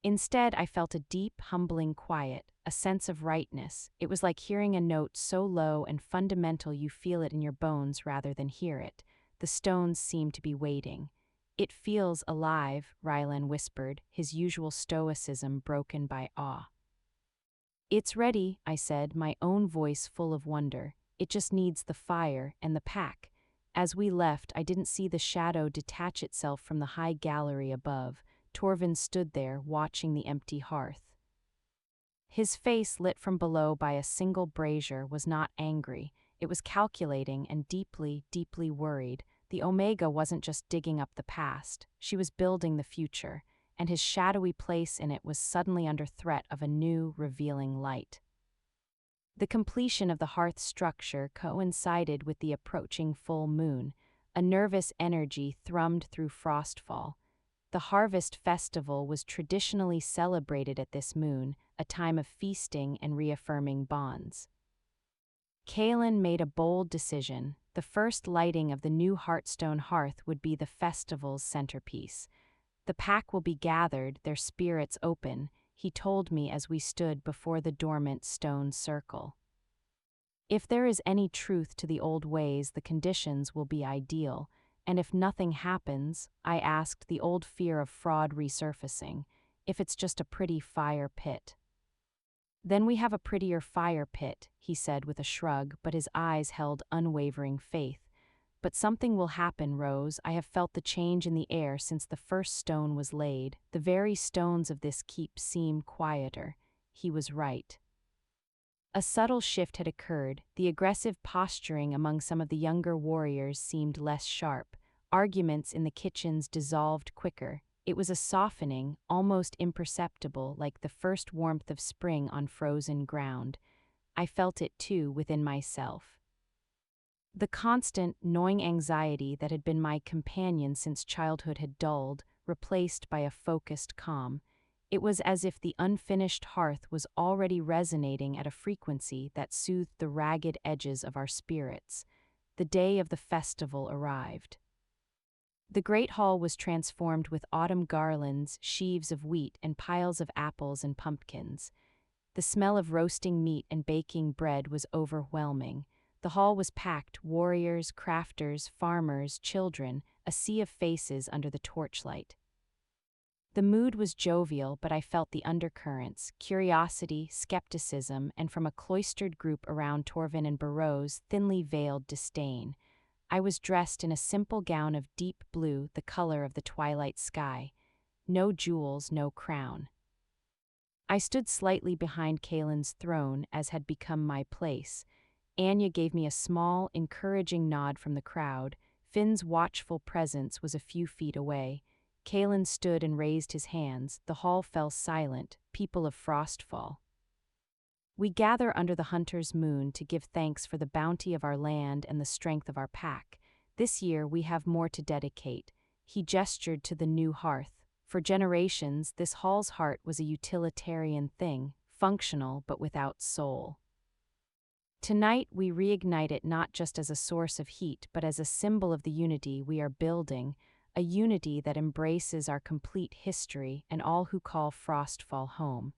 Instead, I felt a deep, humbling quiet, a sense of rightness. It was like hearing a note so low and fundamental you feel it in your bones rather than hear it. The stones seemed to be waiting. "It feels alive," Rylan whispered, his usual stoicism broken by awe. "It's ready," I said, my own voice full of wonder. "It just needs the fire and the pack." As we left, I didn't see the shadow detach itself from the high gallery above. Torvin stood there, watching the empty hearth. His face, lit from below by a single brazier, was not angry. It was calculating and deeply, deeply worried. The Omega wasn't just digging up the past. She was building the future, and his shadowy place in it was suddenly under threat of a new, revealing light. The completion of the hearth structure coincided with the approaching full moon. A nervous energy thrummed through Frostfall. The harvest festival was traditionally celebrated at this moon, a time of feasting and reaffirming bonds. Kaelen made a bold decision. The first lighting of the new Heartstone Hearth would be the festival's centerpiece. The pack will be gathered, their spirits open. he told me as we stood before the dormant stone circle. If there is any truth to the old ways, the conditions will be ideal, and if nothing happens, I asked, the old fear of fraud resurfacing, if it's just a pretty fire pit. Then we have a prettier fire pit, he said with a shrug, but his eyes held unwavering faith. But something will happen, Rose. I have felt the change in the air since the first stone was laid. The very stones of this keep seem quieter. He was right. A subtle shift had occurred. The aggressive posturing among some of the younger warriors seemed less sharp. Arguments in the kitchens dissolved quicker. It was a softening, almost imperceptible, like the first warmth of spring on frozen ground. I felt it too within myself. The constant, gnawing anxiety that had been my companion since childhood had dulled, replaced by a focused calm. It was as if the unfinished hearth was already resonating at a frequency that soothed the ragged edges of our spirits. The day of the festival arrived. The great hall was transformed with autumn garlands, sheaves of wheat, and piles of apples and pumpkins. The smell of roasting meat and baking bread was overwhelming. The hall was packed, warriors, crafters, farmers, children, a sea of faces under the torchlight. The mood was jovial, but I felt the undercurrents, curiosity, skepticism, and from a cloistered group around Torvin and Burroughs, thinly veiled disdain. I was dressed in a simple gown of deep blue, the color of the twilight sky. No jewels, no crown. I stood slightly behind Kaelen's throne, as had become my place. Anya gave me a small, encouraging nod from the crowd. Finn's watchful presence was a few feet away. Kaelen stood and raised his hands. The hall fell silent, people of Frostfall. We gather under the hunter's moon to give thanks for the bounty of our land and the strength of our pack. This year we have more to dedicate. He gestured to the new hearth. For generations, this hall's heart was a utilitarian thing, functional but without soul. Tonight we reignite it not just as a source of heat but as a symbol of the unity we are building, a unity that embraces our complete history and all who call Frostfall home.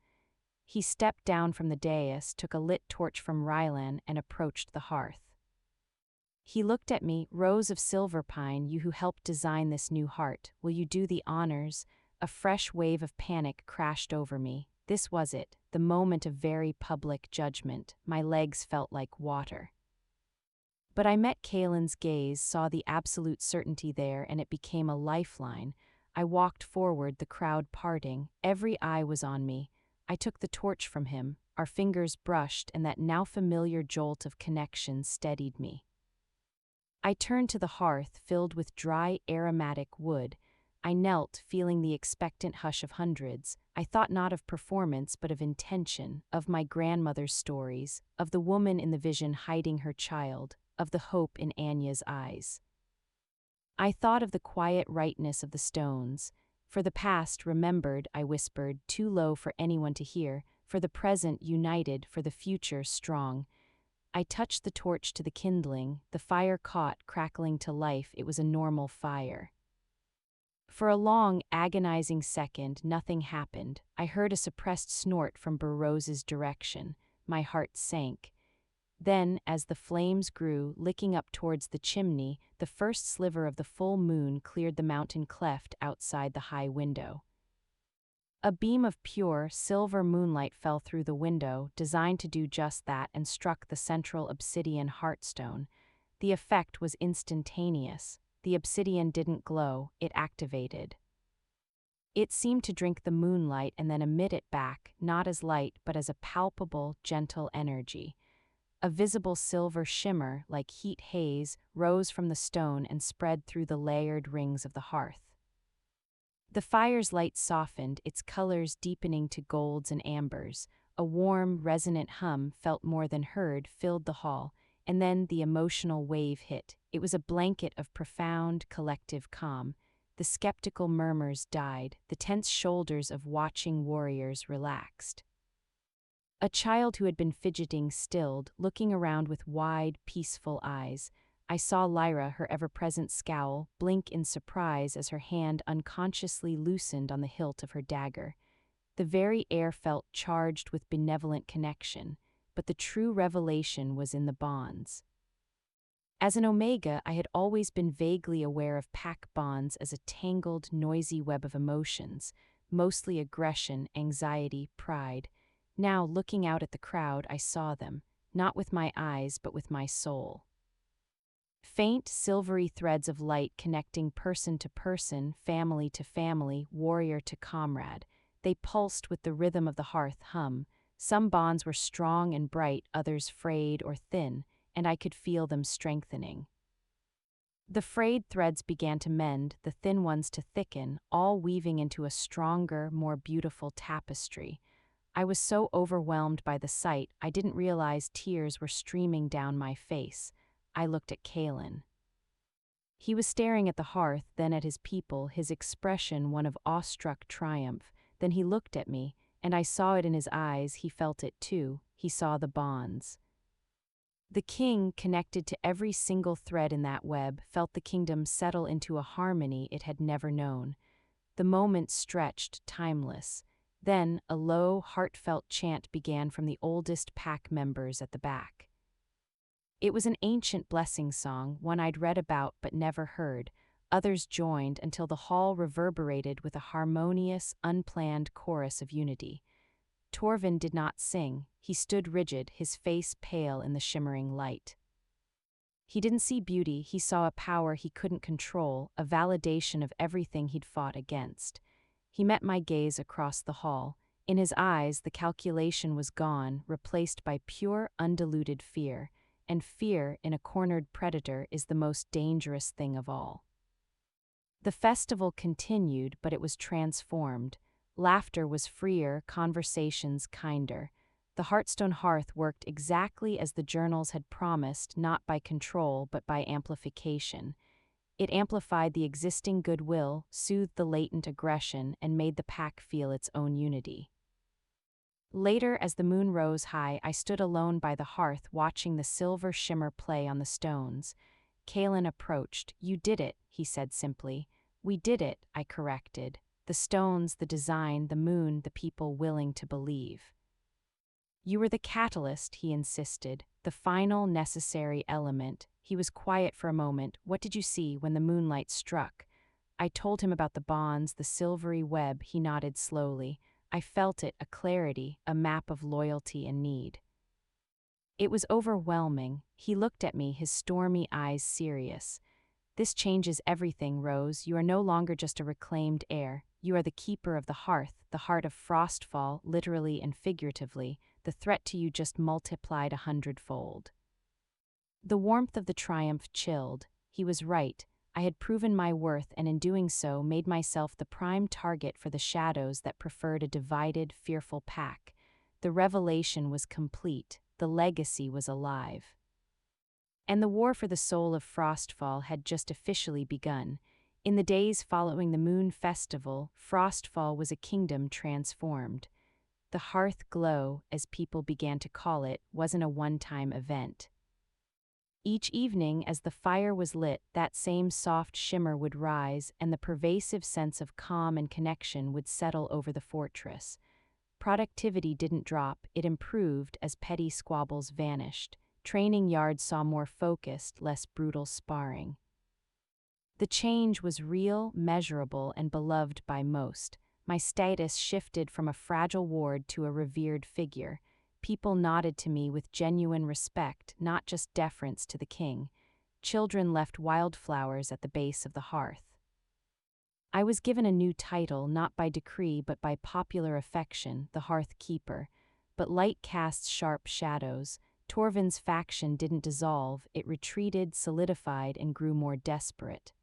He stepped down from the dais, took a lit torch from Rylan, and approached the hearth. He looked at me. Rose of Silverpine, you who helped design this new heart, will you do the honors? A fresh wave of panic crashed over me. This was it, the moment of very public judgment. My legs felt like water. But I met Kaelen's gaze, saw the absolute certainty there, and it became a lifeline. I walked forward, the crowd parting. Every eye was on me. I took the torch from him, our fingers brushed, and that now familiar jolt of connection steadied me. I turned to the hearth, filled with dry, aromatic wood. I knelt, feeling the expectant hush of hundreds. I thought not of performance, but of intention, of my grandmother's stories, of the woman in the vision hiding her child, of the hope in Anya's eyes. I thought of the quiet rightness of the stones. For the past, remembered, I whispered, too low for anyone to hear, for the present, united, for the future, strong. I touched the torch to the kindling. The fire caught, crackling to life. It was a normal fire. For a long, agonizing second, nothing happened. I heard a suppressed snort from Burroughs' direction. My heart sank. Then, as the flames grew, licking up towards the chimney, the first sliver of the full moon cleared the mountain cleft outside the high window. A beam of pure, silver moonlight fell through the window, designed to do just that, and struck the central obsidian heartstone. The effect was instantaneous. The obsidian didn't glow, it activated. It seemed to drink the moonlight and then emit it back, not as light but as a palpable, gentle energy. A visible silver shimmer, like heat haze, rose from the stone and spread through the layered rings of the hearth. The fire's light softened, its colors deepening to golds and ambers. A warm, resonant hum, felt more than heard, filled the hall, and then the emotional wave hit. It was a blanket of profound, collective calm. The skeptical murmurs died, the tense shoulders of watching warriors relaxed. A child who had been fidgeting stilled, looking around with wide, peaceful eyes. I saw Lyra, her ever-present scowl, blink in surprise as her hand unconsciously loosened on the hilt of her dagger. The very air felt charged with benevolent connection, but the true revelation was in the bonds. As an Omega, I had always been vaguely aware of pack bonds as a tangled, noisy web of emotions, mostly aggression, anxiety, pride. Now, looking out at the crowd, I saw them, not with my eyes but with my soul. Faint, silvery threads of light connecting person to person, family to family, warrior to comrade. They pulsed with the rhythm of the hearth hum. Some bonds were strong and bright, others frayed or thin, and I could feel them strengthening. The frayed threads began to mend, the thin ones to thicken, all weaving into a stronger, more beautiful tapestry. I was so overwhelmed by the sight, I didn't realize tears were streaming down my face. I looked at Kaelen. He was staring at the hearth, then at his people, his expression one of awestruck triumph. Then he looked at me, and I saw it in his eyes. He felt it too. He saw the bonds. The king, connected to every single thread in that web, felt the kingdom settle into a harmony it had never known. The moment stretched, timeless. Then, a low, heartfelt chant began from the oldest pack members at the back. It was an ancient blessing song, one I'd read about but never heard. Others joined until the hall reverberated with a harmonious, unplanned chorus of unity. Torvin did not sing. He stood rigid, his face pale in the shimmering light. He didn't see beauty, he saw a power he couldn't control, a validation of everything he'd fought against. He met my gaze across the hall. In his eyes, the calculation was gone, replaced by pure, undiluted fear. And fear in a cornered predator is the most dangerous thing of all. The festival continued, but it was transformed. Laughter was freer, conversations kinder. The Heartstone Hearth worked exactly as the journals had promised, not by control but by amplification. It amplified the existing goodwill, soothed the latent aggression, and made the pack feel its own unity. Later, as the moon rose high, I stood alone by the hearth watching the silver shimmer play on the stones. Kaelen approached. "You did it," he said simply. "We did it," I corrected. "The stones, the design, the moon, the people willing to believe." "You were the catalyst," he insisted, "the final necessary element." He was quiet for a moment. "What did you see when the moonlight struck?" I told him about the bonds, the silvery web. He nodded slowly. I felt it, a clarity, a map of loyalty and need. It was overwhelming. He looked at me, his stormy eyes serious. "This changes everything, Rose. You are no longer just a reclaimed heir. You are the keeper of the hearth, the heart of Frostfall, literally and figuratively. The threat to you just multiplied 100-fold." The warmth of the triumph chilled. He was right. I had proven my worth and in doing so made myself the prime target for the shadows that preferred a divided, fearful pack. The revelation was complete. The legacy was alive. And the war for the soul of Frostfall had just officially begun. In the days following the Moon Festival, Frostfall was a kingdom transformed. The hearth glow, as people began to call it, wasn't a one-time event. Each evening, as the fire was lit, that same soft shimmer would rise, and the pervasive sense of calm and connection would settle over the fortress. Productivity didn't drop, it improved as petty squabbles vanished. Training yards saw more focused, less brutal sparring. The change was real, measurable, and beloved by most. My status shifted from a fragile ward to a revered figure. People nodded to me with genuine respect, not just deference to the king. Children left wildflowers at the base of the hearth. I was given a new title, not by decree but by popular affection, the Hearth Keeper. But light casts sharp shadows. Torvin's faction didn't dissolve, it retreated, solidified, and grew more desperate.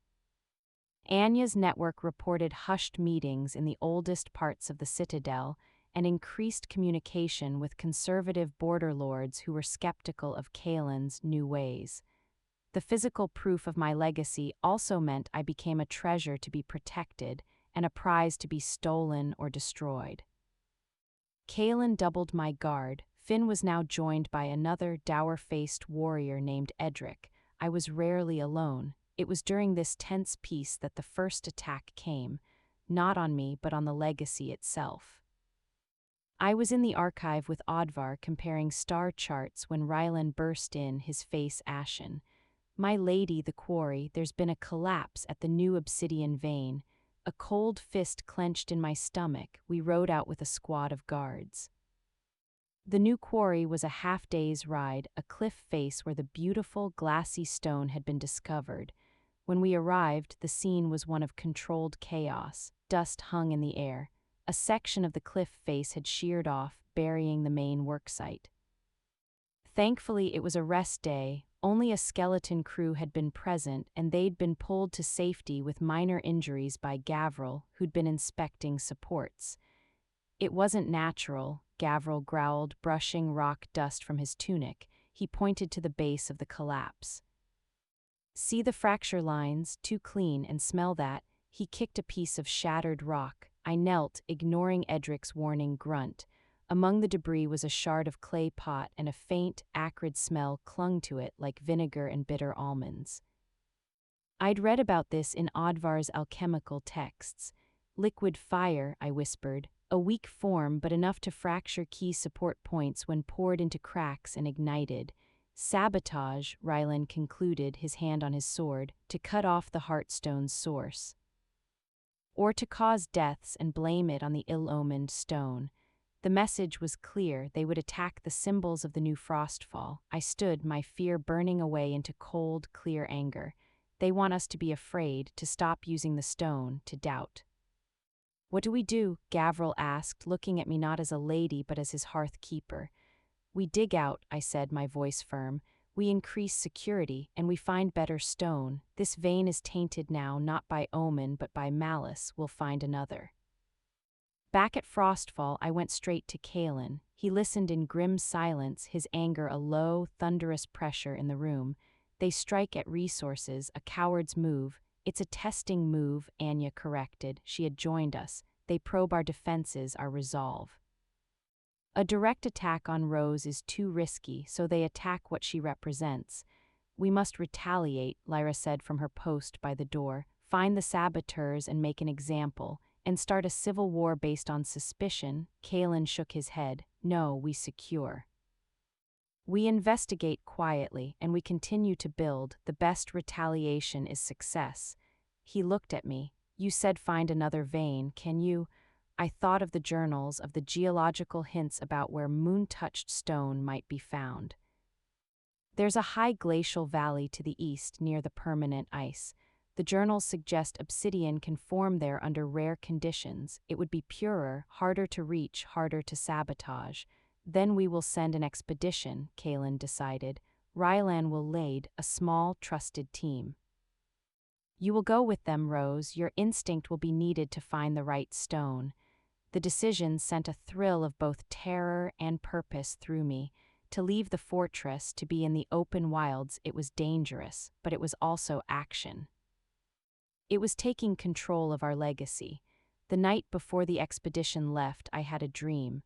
Anya's network reported hushed meetings in the oldest parts of the citadel, and increased communication with conservative border lords who were skeptical of Kaelen's new ways. The physical proof of my legacy also meant I became a treasure to be protected and a prize to be stolen or destroyed. Kaelen doubled my guard. Finn was now joined by another dour-faced warrior named Edric. I was rarely alone. It was during this tense peace that the first attack came, not on me but on the legacy itself. I was in the archive with Odvar comparing star charts when Rylan burst in, his face ashen. "My lady, the quarry, there's been a collapse at the new obsidian vein." A cold fist clenched in my stomach. We rode out with a squad of guards. The new quarry was a half-day's ride, a cliff face where the beautiful, glassy stone had been discovered. When we arrived, the scene was one of controlled chaos. Dust hung in the air. A section of the cliff face had sheared off, burying the main worksite. Thankfully, it was a rest day. Only a skeleton crew had been present, and they'd been pulled to safety with minor injuries by Gavril, who'd been inspecting supports. "It wasn't natural," Gavril growled, brushing rock dust from his tunic. He pointed to the base of the collapse. "See the fracture lines, too clean, and smell that." He kicked a piece of shattered rock. I knelt, ignoring Edric's warning grunt. Among the debris was a shard of clay pot, and a faint, acrid smell clung to it like vinegar and bitter almonds. I'd read about this in Odvar's alchemical texts. "Liquid fire," I whispered. "A weak form, but enough to fracture key support points when poured into cracks and ignited." "Sabotage," Rylan concluded, his hand on his sword, "to cut off the Heartstone's source. Or to cause deaths and blame it on the ill-omened stone." The message was clear. They would attack the symbols of the new Frostfall. I stood, my fear burning away into cold, clear anger. They want us to be afraid, to stop using the stone, to doubt. "What do we do?" Gavril asked, looking at me not as a lady but as his hearth keeper. "We dig out," I said, my voice firm. "We increase security, and we find better stone. This vein is tainted now, not by omen but by malice. We'll find another." Back at Frostfall, I went straight to Kaelen. He listened in grim silence, his anger a low, thunderous pressure in the room. "They strike at resources, a coward's move." "It's a testing move," Anya corrected. She had joined us. "They probe our defenses, our resolve." "A direct attack on Rose is too risky, so they attack what she represents." "We must retaliate," Lyra said from her post by the door. "Find the saboteurs and make an example. And start a civil war based on suspicion." Kaelen shook his head. "No, we secure. We investigate quietly, and we continue to build. The best retaliation is success." He looked at me. "You said find another vein, can you?" I thought of the journals, of the geological hints about where moon-touched stone might be found. "There's a high glacial valley to the east, near the permanent ice. The journals suggest obsidian can form there under rare conditions. It would be purer, harder to reach, harder to sabotage. Then we will send an expedition," Kaelen decided. "Rylan will lead, a small, trusted team." "You will go with them, Rose. Your instinct will be needed to find the right stone." The decision sent a thrill of both terror and purpose through me. To leave the fortress, to be in the open wilds, it was dangerous, but it was also action. It was taking control of our legacy. The night before the expedition left, I had a dream.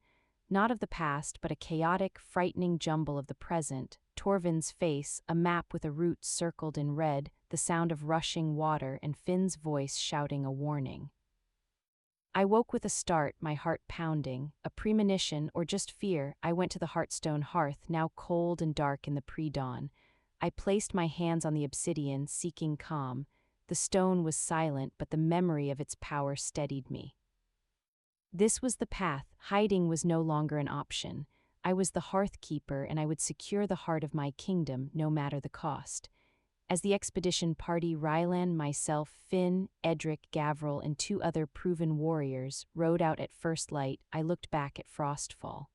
Not of the past, but a chaotic, frightening jumble of the present. Torvin's face, a map with a route circled in red, the sound of rushing water, and Finn's voice shouting a warning. I woke with a start, my heart pounding. A premonition, or just fear. I went to the Heartstone Hearth, now cold and dark in the pre-dawn. I placed my hands on the obsidian, seeking calm. The stone was silent, but the memory of its power steadied me. This was the path. Hiding was no longer an option. I was the hearth keeper, and I would secure the heart of my kingdom, no matter the cost. As the expedition party, Rylan, myself, Finn, Edric, Gavril, and 2 other proven warriors rode out at first light, I looked back at Frostfall.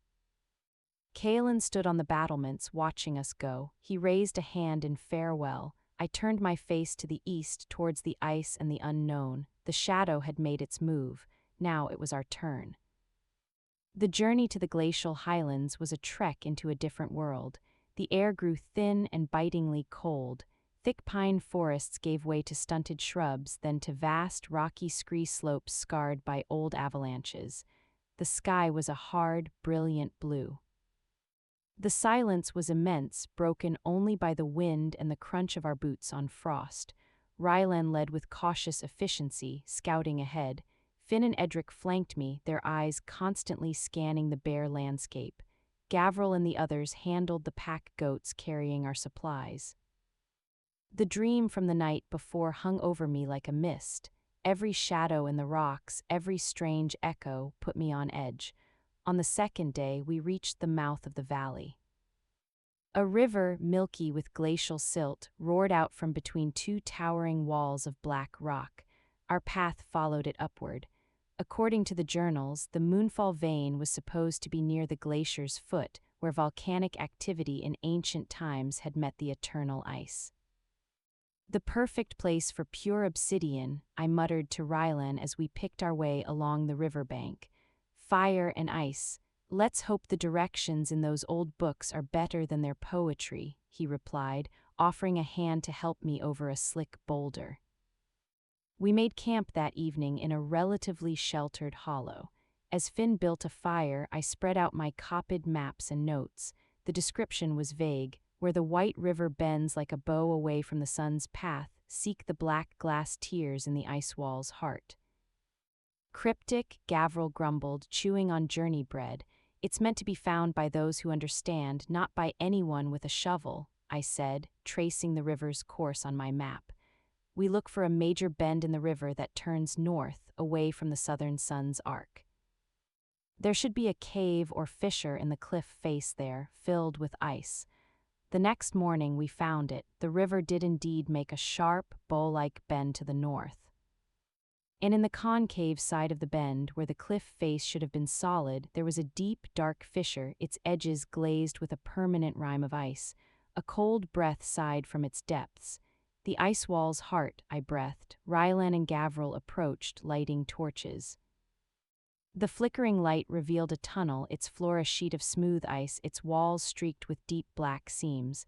Kaelen stood on the battlements, watching us go. He raised a hand in farewell. I turned my face to the east, towards the ice and the unknown. The shadow had made its move. Now it was our turn. The journey to the glacial highlands was a trek into a different world. The air grew thin and bitingly cold. Thick pine forests gave way to stunted shrubs, then to vast, rocky scree slopes scarred by old avalanches. The sky was a hard, brilliant blue. The silence was immense, broken only by the wind and the crunch of our boots on frost. Rylan led with cautious efficiency, scouting ahead. Finn and Edric flanked me, their eyes constantly scanning the bare landscape. Gavril and the others handled the pack goats carrying our supplies. The dream from the night before hung over me like a mist. Every shadow in the rocks, every strange echo put me on edge. On the second day, we reached the mouth of the valley. A river, milky with glacial silt, roared out from between two towering walls of black rock. Our path followed it upward. According to the journals, the Moonfall Vein was supposed to be near the glacier's foot, where volcanic activity in ancient times had met the eternal ice. The perfect place for pure obsidian, I muttered to Rylan as we picked our way along the riverbank. Fire and ice. Let's hope the directions in those old books are better than their poetry, he replied, offering a hand to help me over a slick boulder. We made camp that evening in a relatively sheltered hollow. As Finn built a fire, I spread out my copied maps and notes. The description was vague. Where the white river bends like a bow away from the sun's path, seek the black glass tears in the ice wall's heart. Cryptic, Gavril grumbled, chewing on journey bread. It's meant to be found by those who understand, not by anyone with a shovel, I said, tracing the river's course on my map. We look for a major bend in the river that turns north, away from the southern sun's arc. There should be a cave or fissure in the cliff face there, filled with ice. The next morning we found it. The river did indeed make a sharp, bow-like bend to the north. And in the concave side of the bend, where the cliff face should have been solid, there was a deep, dark fissure, its edges glazed with a permanent rime of ice. A cold breath sighed from its depths. The ice wall's heart, I breathed. Rylan and Gavril approached, lighting torches. The flickering light revealed a tunnel, its floor a sheet of smooth ice, its walls streaked with deep black seams.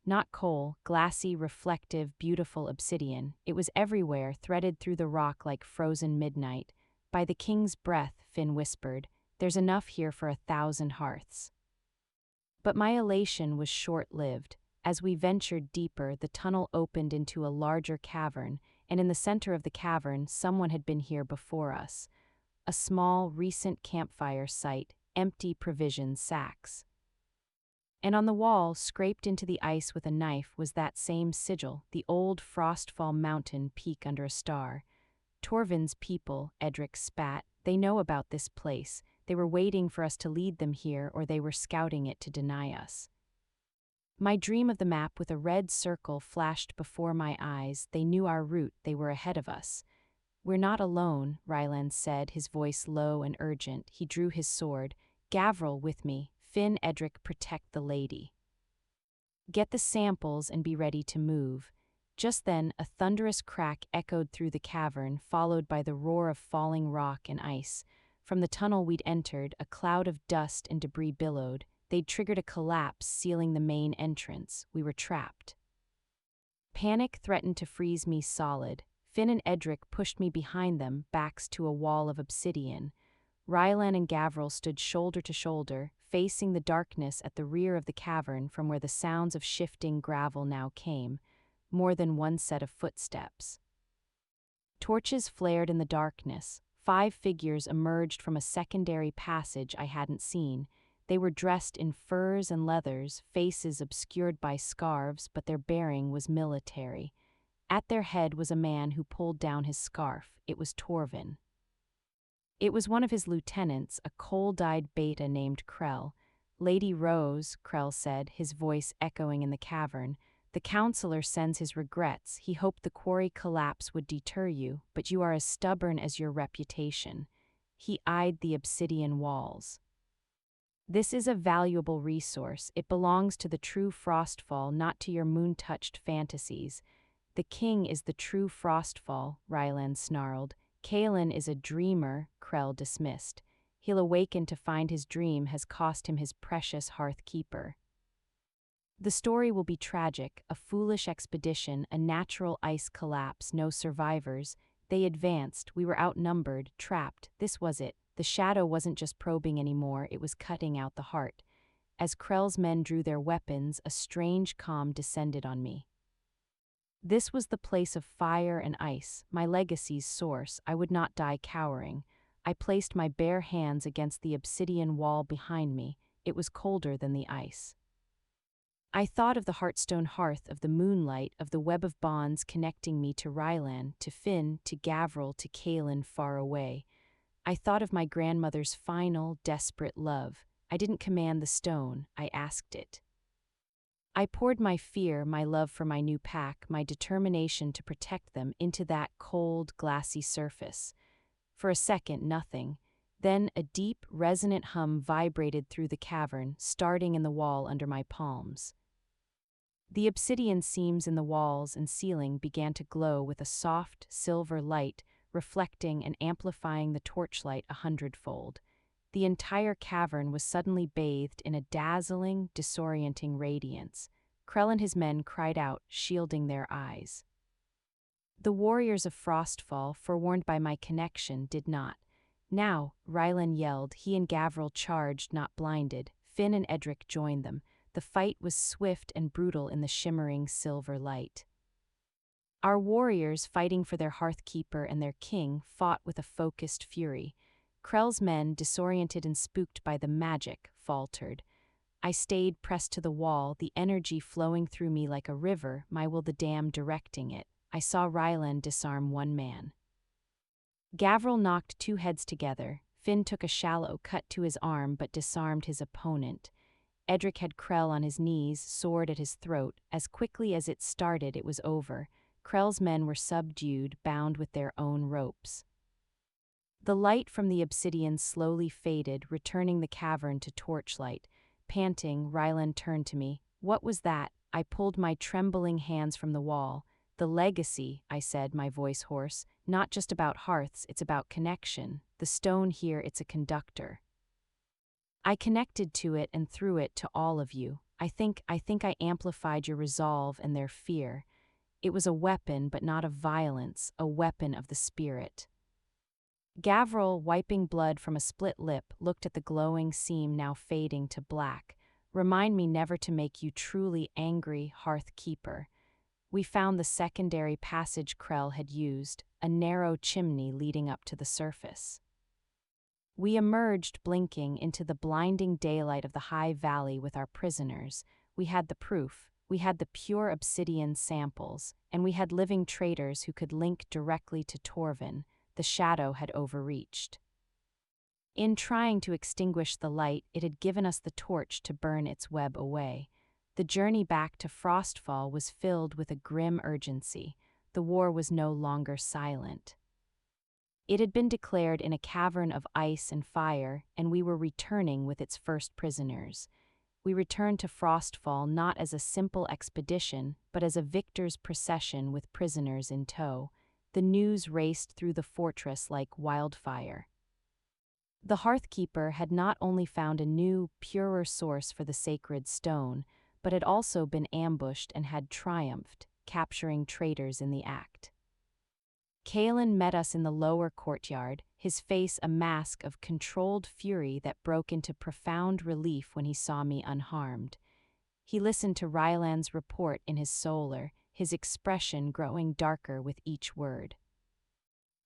Not coal, glassy, reflective, beautiful obsidian. It was everywhere, threaded through the rock like frozen midnight. By the king's breath, Finn whispered, there's enough here for 1,000 hearths. But my elation was short-lived. As we ventured deeper, the tunnel opened into a larger cavern, and in the center of the cavern, someone had been here before us. A small, recent campfire site, empty provision sacks. And on the wall, scraped into the ice with a knife, was that same sigil, the old Frostfall mountain peak under a star. Torvin's people, Edric spat, they know about this place. They were waiting for us to lead them here, or they were scouting it to deny us. My dream of the map with a red circle flashed before my eyes. They knew our route, they were ahead of us. We're not alone, Rylan said, his voice low and urgent. He drew his sword. Gavril with me. Finn, Edric, protect the lady. Get the samples and be ready to move. Just then, a thunderous crack echoed through the cavern, followed by the roar of falling rock and ice. From the tunnel we'd entered, a cloud of dust and debris billowed. They'd triggered a collapse, sealing the main entrance. We were trapped. Panic threatened to freeze me solid. Finn and Edric pushed me behind them, backs to a wall of obsidian. Rylan and Gavril stood shoulder to shoulder, facing the darkness at the rear of the cavern from where the sounds of shifting gravel now came, more than one set of footsteps. Torches flared in the darkness. 5 figures emerged from a secondary passage I hadn't seen. They were dressed in furs and leathers, faces obscured by scarves, but their bearing was military. At their head was a man who pulled down his scarf. It was Torvin. It was one of his lieutenants, a coal-dyed beta named Krell. Lady Rose, Krell said, his voice echoing in the cavern. The counselor sends his regrets. He hoped the quarry collapse would deter you, but you are as stubborn as your reputation. He eyed the obsidian walls. This is a valuable resource. It belongs to the true Frostfall, not to your moon-touched fantasies. The king is the true Frostfall, Rylan snarled. Kaelen is a dreamer, Krell dismissed. He'll awaken to find his dream has cost him his precious hearth keeper. The story will be tragic, a foolish expedition, a natural ice collapse, no survivors. They advanced, we were outnumbered, trapped, this was it. The shadow wasn't just probing anymore, it was cutting out the heart. As Krell's men drew their weapons, a strange calm descended on me. This was the place of fire and ice, my legacy's source. I would not die cowering. I placed my bare hands against the obsidian wall behind me. It was colder than the ice. I thought of the Heartstone Hearth, of the moonlight, of the web of bonds connecting me to Rylan, to Finn, to Gavril, to Kaelen far away. I thought of my grandmother's final, desperate love. I didn't command the stone, I asked it. I poured my fear, my love for my new pack, my determination to protect them into that cold, glassy surface. For a second, nothing. Then a deep, resonant hum vibrated through the cavern, starting in the wall under my palms. The obsidian seams in the walls and ceiling began to glow with a soft, silver light, reflecting and amplifying the torchlight 100-fold. The entire cavern was suddenly bathed in a dazzling, disorienting radiance. Krell and his men cried out, shielding their eyes. The warriors of Frostfall, forewarned by my connection, did not. Now, Rylan yelled. He and Gavril charged, not blinded. Finn and Edric joined them. The fight was swift and brutal in the shimmering silver light. Our warriors, fighting for their Hearthkeeper and their king, fought with a focused fury. Krell's men, disoriented and spooked by the magic, faltered. I stayed pressed to the wall, the energy flowing through me like a river, my will the dam directing it. I saw Rylan disarm one man. Gavril knocked two heads together. Finn took a shallow cut to his arm but disarmed his opponent. Edric had Krell on his knees, sword at his throat. As quickly as it started, it was over. Krell's men were subdued, bound with their own ropes. The light from the obsidian slowly faded, returning the cavern to torchlight. Panting, Rylan turned to me. What was that? I pulled my trembling hands from the wall. The legacy, I said, my voice hoarse. Not just about hearths, it's about connection. The stone here, it's a conductor. I connected to it and through it to all of you. I think I amplified your resolve and their fear. It was a weapon, but not of violence, a weapon of the spirit. Gavril, wiping blood from a split lip, looked at the glowing seam now fading to black. Remind me never to make you truly angry, Hearthkeeper. We found the secondary passage Krell had used, a narrow chimney leading up to the surface. We emerged, blinking, into the blinding daylight of the high valley with our prisoners. We had the proof, we had the pure obsidian samples, and we had living traitors who could link directly to Torvin. The shadow had overreached. In trying to extinguish the light, it had given us the torch to burn its web away. The journey back to Frostfall was filled with a grim urgency. The war was no longer silent. It had been declared in a cavern of ice and fire, and we were returning with its first prisoners. We returned to Frostfall not as a simple expedition, but as a victor's procession with prisoners in tow. The news raced through the fortress like wildfire. The Hearthkeeper had not only found a new, purer source for the sacred stone, but had also been ambushed and had triumphed, capturing traitors in the act. Kaelen met us in the lower courtyard, his face a mask of controlled fury that broke into profound relief when he saw me unharmed. He listened to Rylan's report in his solar, his expression growing darker with each word.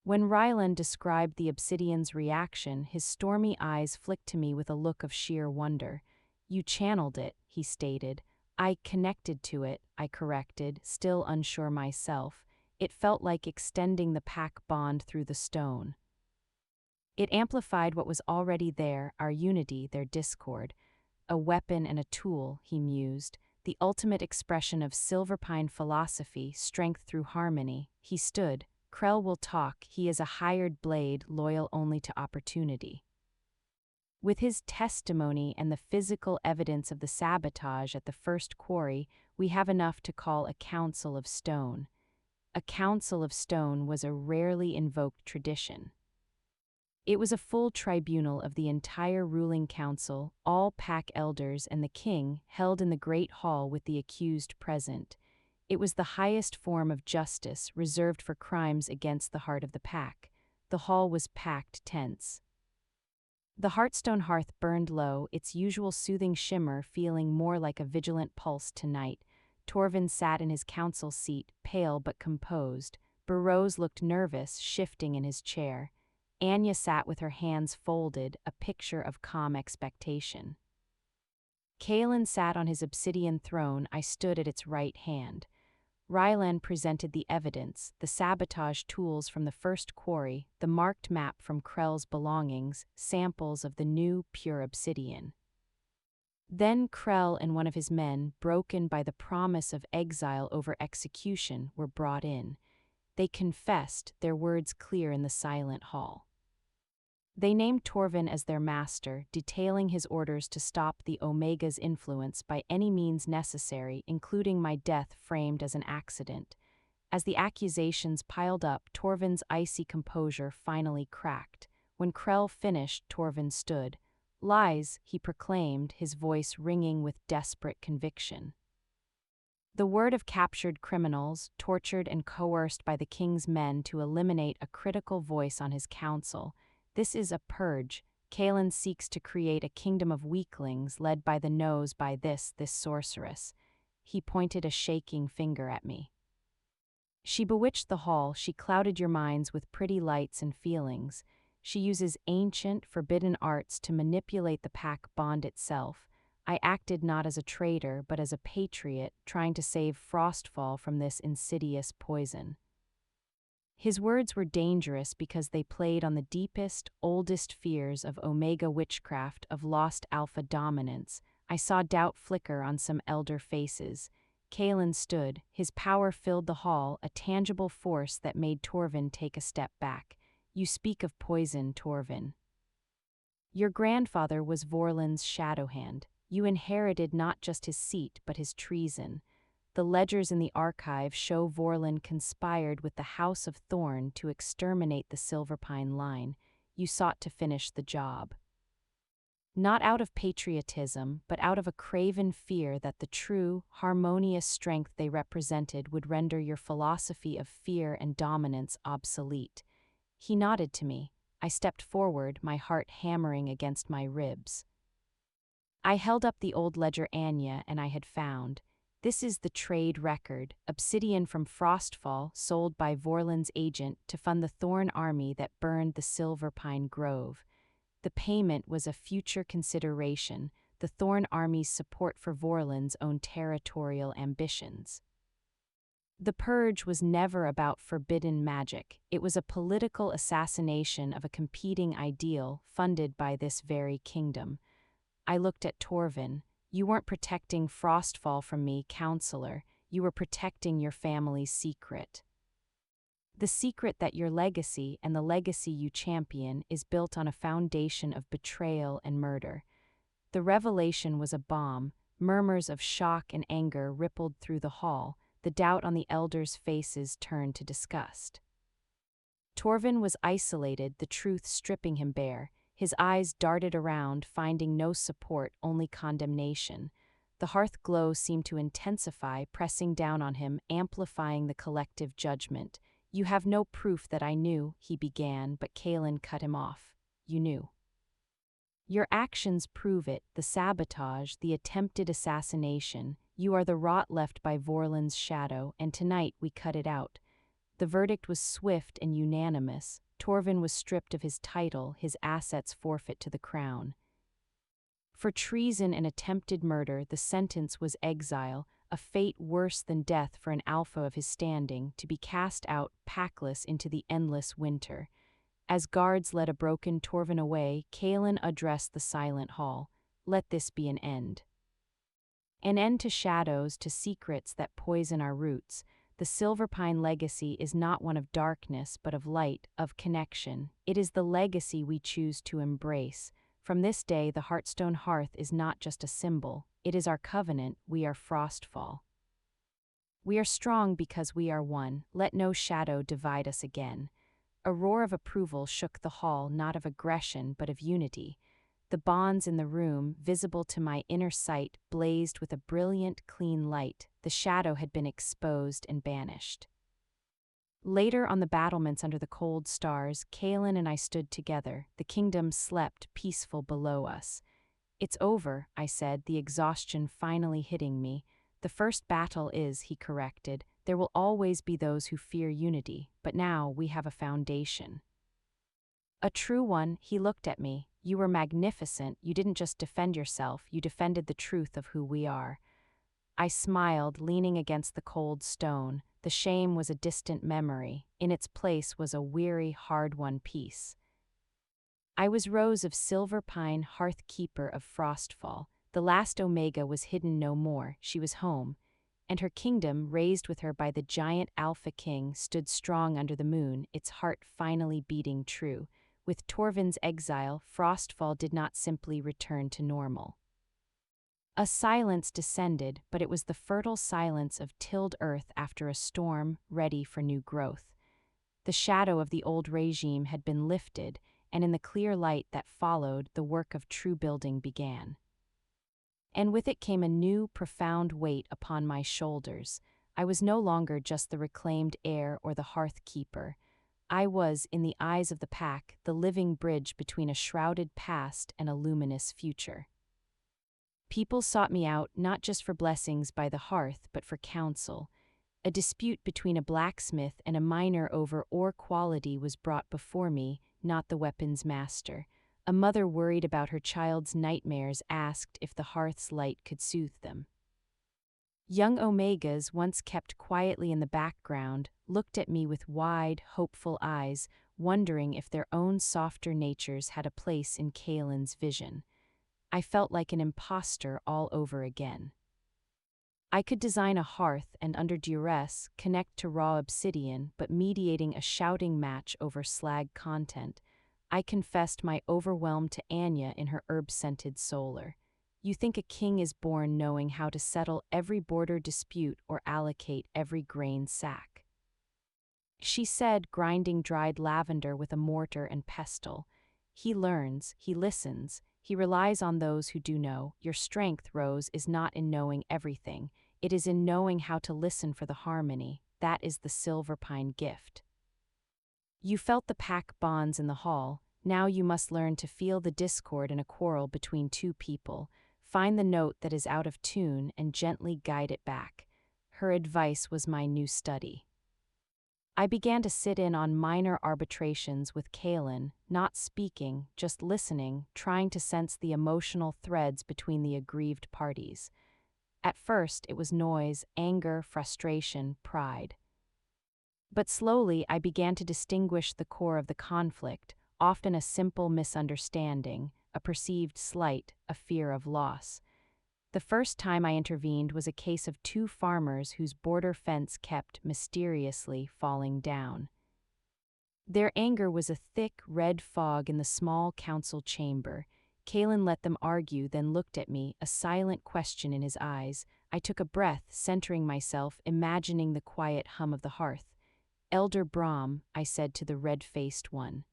When Rylan described the obsidian's reaction, his stormy eyes flicked to me with a look of sheer wonder. You channeled it, he stated. I connected to it, I corrected, still unsure myself. It felt like extending the pack bond through the stone. It amplified what was already there, our unity, their discord. A weapon and a tool, he mused, the ultimate expression of Silverpine philosophy, strength through harmony. He stood. Krell will talk, he is a hired blade, loyal only to opportunity. With his testimony and the physical evidence of the sabotage at the first quarry, we have enough to call a Council of Stone. A Council of Stone was a rarely invoked tradition. It was a full tribunal of the entire ruling council, all pack elders and the king, held in the great hall with the accused present. It was the highest form of justice, reserved for crimes against the heart of the pack. The hall was packed tense. The Heartstone Hearth burned low, its usual soothing shimmer feeling more like a vigilant pulse tonight. Torvin sat in his council seat, pale but composed. Burroughs looked nervous, shifting in his chair. Anya sat with her hands folded, a picture of calm expectation. Kaelen sat on his obsidian throne. I stood at its right hand. Rylan presented the evidence, the sabotage tools from the first quarry, the marked map from Krell's belongings, samples of the new, pure obsidian. Then Krell and one of his men, broken by the promise of exile over execution, were brought in. They confessed, their words clear in the silent hall. They named Torvin as their master, detailing his orders to stop the Omega's influence by any means necessary, including my death framed as an accident. As the accusations piled up, Torvin's icy composure finally cracked. When Krell finished, Torvin stood. "Lies," he proclaimed, his voice ringing with desperate conviction. The word of captured criminals, tortured and coerced by the king's men to eliminate a critical voice on his council. This is a purge. Kaelen seeks to create a kingdom of weaklings led by the nose by this sorceress. He pointed a shaking finger at me. She bewitched the hall, she clouded your minds with pretty lights and feelings. She uses ancient, forbidden arts to manipulate the pack bond itself. I acted not as a traitor, but as a patriot, trying to save Frostfall from this insidious poison. His words were dangerous because they played on the deepest, oldest fears of Omega witchcraft, of lost Alpha dominance. I saw doubt flicker on some elder faces. Kaelen stood, his power filled the hall, a tangible force that made Torvin take a step back. "You speak of poison, Torvin. Your grandfather was Vorlin's shadow hand. You inherited not just his seat, but his treason. The ledgers in the archive show Vorlin conspired with the House of Thorn to exterminate the Silverpine line. You sought to finish the job. Not out of patriotism, but out of a craven fear that the true, harmonious strength they represented would render your philosophy of fear and dominance obsolete." He nodded to me. I stepped forward, my heart hammering against my ribs. I held up the old ledger Anya and I had found. This is the trade record, obsidian from Frostfall sold by Vorlin's agent to fund the Thorn army that burned the Silverpine Grove. The payment was a future consideration, the Thorn army's support for Vorlin's own territorial ambitions. The purge was never about forbidden magic. It was a political assassination of a competing ideal funded by this very kingdom. I looked at Torvin. "You weren't protecting Frostfall from me, counselor. You were protecting your family's secret. The secret that your legacy and the legacy you champion is built on a foundation of betrayal and murder." The revelation was a bomb. Murmurs of shock and anger rippled through the hall. The doubt on the elders' faces turned to disgust. Torvin was isolated, the truth stripping him bare. His eyes darted around, finding no support, only condemnation. The hearth glow seemed to intensify, pressing down on him, amplifying the collective judgment. "You have no proof that I knew," he began, but Kaelen cut him off. "You knew. Your actions prove it, the sabotage, the attempted assassination. You are the rot left by Vorlin's shadow, and tonight we cut it out." The verdict was swift and unanimous. Torvin was stripped of his title, his assets forfeit to the crown. For treason and attempted murder, the sentence was exile, a fate worse than death for an alpha of his standing, to be cast out, packless, into the endless winter. As guards led a broken Torvin away, Kaelen addressed the silent hall. "Let this be an end. An end to shadows, to secrets that poison our roots. The Silverpine legacy is not one of darkness, but of light, of connection. It is the legacy we choose to embrace. From this day, the Heartstone Hearth is not just a symbol. It is our covenant. We are Frostfall. We are strong because we are one. Let no shadow divide us again." A roar of approval shook the hall, not of aggression, but of unity. The bonds in the room, visible to my inner sight, blazed with a brilliant, clean light. The shadow had been exposed and banished. Later, on the battlements under the cold stars, Kaelen and I stood together. The kingdom slept, peaceful below us. "It's over," I said, the exhaustion finally hitting me. The first battle is, he corrected. There will always be those who fear unity, but now we have a foundation. A true one, he looked at me. You were magnificent. You didn't just defend yourself, you defended the truth of who we are. I smiled, leaning against the cold stone. The shame was a distant memory. In its place was a weary, hard-won peace. I was Rose of Silverpine, Hearth Keeper of Frostfall. The last Omega was hidden no more, she was home, and her kingdom, raised with her by the giant Alpha King, stood strong under the moon, its heart finally beating true. With Torvin's exile, Frostfall did not simply return to normal. A silence descended, but it was the fertile silence of tilled earth after a storm, ready for new growth. The shadow of the old regime had been lifted, and in the clear light that followed, the work of true building began. And with it came a new, profound weight upon my shoulders. I was no longer just the reclaimed heir or the hearth keeper. I was, in the eyes of the pack, the living bridge between a shrouded past and a luminous future. People sought me out not just for blessings by the hearth, but for counsel. A dispute between a blacksmith and a miner over ore quality was brought before me, not the weapon's master. A mother worried about her child's nightmares asked if the hearth's light could soothe them. Young Omegas, once kept quietly in the background, looked at me with wide, hopeful eyes, wondering if their own softer natures had a place in Kaelen's vision. I felt like an imposter all over again. I could design a hearth and, under duress, connect to raw obsidian, but mediating a shouting match over slag content, I confessed my overwhelm to Anya in her herb-scented solar. You think a king is born knowing how to settle every border dispute or allocate every grain sack. She said, grinding dried lavender with a mortar and pestle. He learns, he listens, he relies on those who do know. Your strength, Rose, is not in knowing everything. It is in knowing how to listen for the harmony. That is the Silverpine gift. You felt the pack bonds in the hall. Now you must learn to feel the discord in a quarrel between two people. Find the note that is out of tune and gently guide it back. Her advice was my new study. I began to sit in on minor arbitrations with Kaelen, not speaking, just listening, trying to sense the emotional threads between the aggrieved parties. At first, it was noise, anger, frustration, pride. But slowly, I began to distinguish the core of the conflict, often a simple misunderstanding, a perceived slight, a fear of loss. The first time I intervened was a case of two farmers whose border fence kept mysteriously falling down. Their anger was a thick, red fog in the small council chamber. Kaelen let them argue, then looked at me, a silent question in his eyes. I took a breath, centering myself, imagining the quiet hum of the hearth. "Elder Brahm," I said to the red-faced one.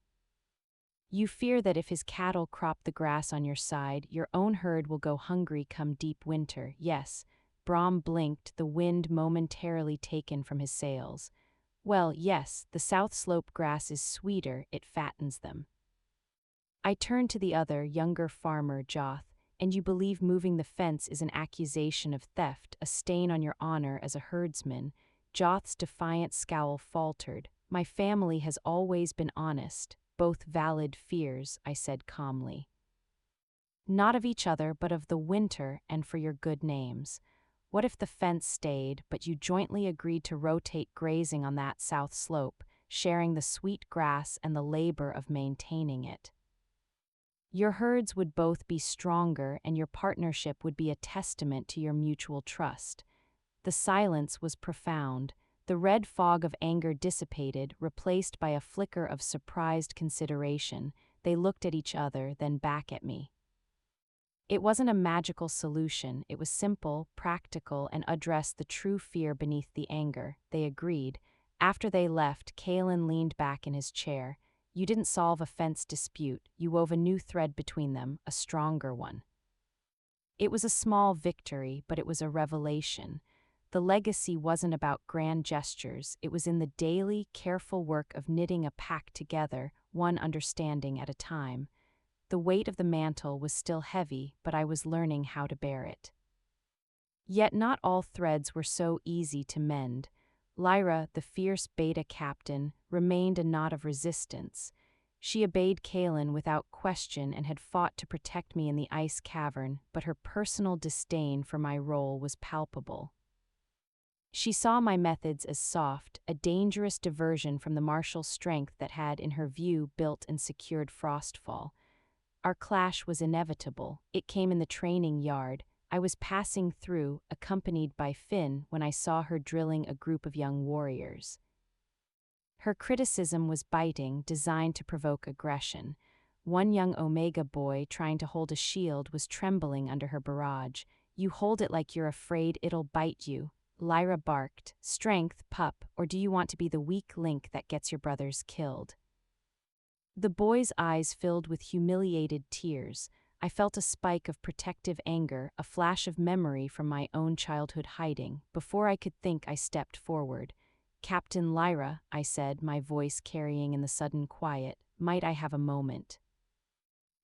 "You fear that if his cattle crop the grass on your side, your own herd will go hungry come deep winter." "Yes." Brahm blinked, the wind momentarily taken from his sails. "Well, yes, the south slope grass is sweeter, it fattens them." I turned to the other, younger farmer, Joth. "And you believe moving the fence is an accusation of theft, a stain on your honor as a herdsman?" Joth's defiant scowl faltered. "My family has always been honest. Both valid fears," I said calmly. "Not of each other, but of the winter and for your good names. What if the fence stayed, but you jointly agreed to rotate grazing on that south slope, sharing the sweet grass and the labor of maintaining it? Your herds would both be stronger, and your partnership would be a testament to your mutual trust." The silence was profound. The red fog of anger dissipated, replaced by a flicker of surprised consideration. They looked at each other, then back at me. It wasn't a magical solution. It was simple, practical, and addressed the true fear beneath the anger. They agreed. After they left, Kaelen leaned back in his chair. "You didn't solve a fence dispute. You wove a new thread between them, a stronger one." It was a small victory, but it was a revelation. The legacy wasn't about grand gestures, it was in the daily, careful work of knitting a pack together, one understanding at a time. The weight of the mantle was still heavy, but I was learning how to bear it. Yet not all threads were so easy to mend. Lyra, the fierce beta captain, remained a knot of resistance. She obeyed Kaelen without question and had fought to protect me in the ice cavern, but her personal disdain for my role was palpable. She saw my methods as soft, a dangerous diversion from the martial strength that had, in her view, built and secured Frostfall. Our clash was inevitable. It came in the training yard. I was passing through, accompanied by Finn, when I saw her drilling a group of young warriors. Her criticism was biting, designed to provoke aggression. One young Omega boy, trying to hold a shield, was trembling under her barrage. "You hold it like you're afraid it'll bite you," Lyra barked. "Strength, pup, or do you want to be the weak link that gets your brothers killed?" The boy's eyes filled with humiliated tears. I felt a spike of protective anger, a flash of memory from my own childhood hiding. Before I could think, I stepped forward. "Captain Lyra," I said, my voice carrying in the sudden quiet, "might I have a moment?"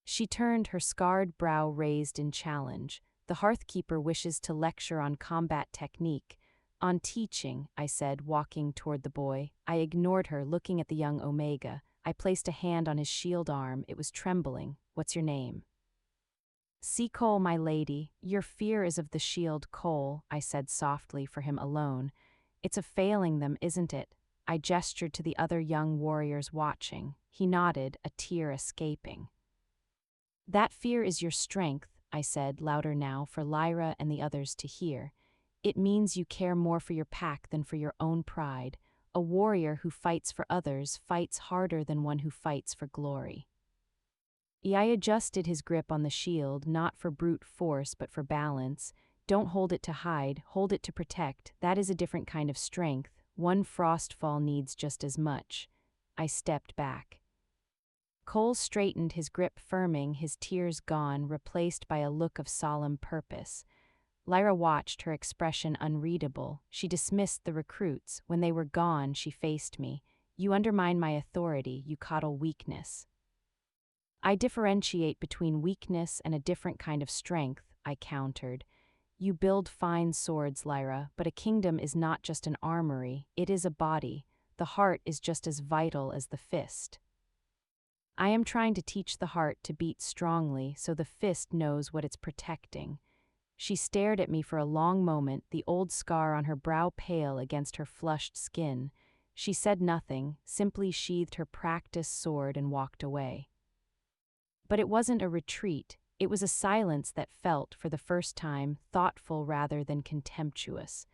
She turned, her scarred brow raised in challenge. "The Hearthkeeper wishes to lecture on combat technique." "On teaching," I said, walking toward the boy. I ignored her, looking at the young Omega. I placed a hand on his shield arm. It was trembling. "What's your name?" "See Cole, my lady. Your fear is of the shield, Cole," I said softly, for him alone. "It's of failing them, isn't it?" I gestured to the other young warriors watching. He nodded, a tear escaping. "That fear is your strength," I said, louder now for Lyra and the others to hear. "It means you care more for your pack than for your own pride. A warrior who fights for others fights harder than one who fights for glory." I adjusted his grip on the shield, not for brute force but for balance. "Don't hold it to hide, hold it to protect. That is a different kind of strength. One Frostfall needs just as much." I stepped back. Cole straightened, his grip firming, his tears gone, replaced by a look of solemn purpose. Lyra watched, her expression unreadable. She dismissed the recruits. When they were gone, she faced me. "You undermine my authority, you coddle weakness." "I differentiate between weakness and a different kind of strength," I countered. "You build fine swords, Lyra, but a kingdom is not just an armory, it is a body. The heart is just as vital as the fist. I am trying to teach the heart to beat strongly so the fist knows what it's protecting." She stared at me for a long moment, the old scar on her brow pale against her flushed skin. She said nothing, simply sheathed her practiced sword and walked away. But it wasn't a retreat. It was a silence that felt, for the first time, thoughtful rather than contemptuous.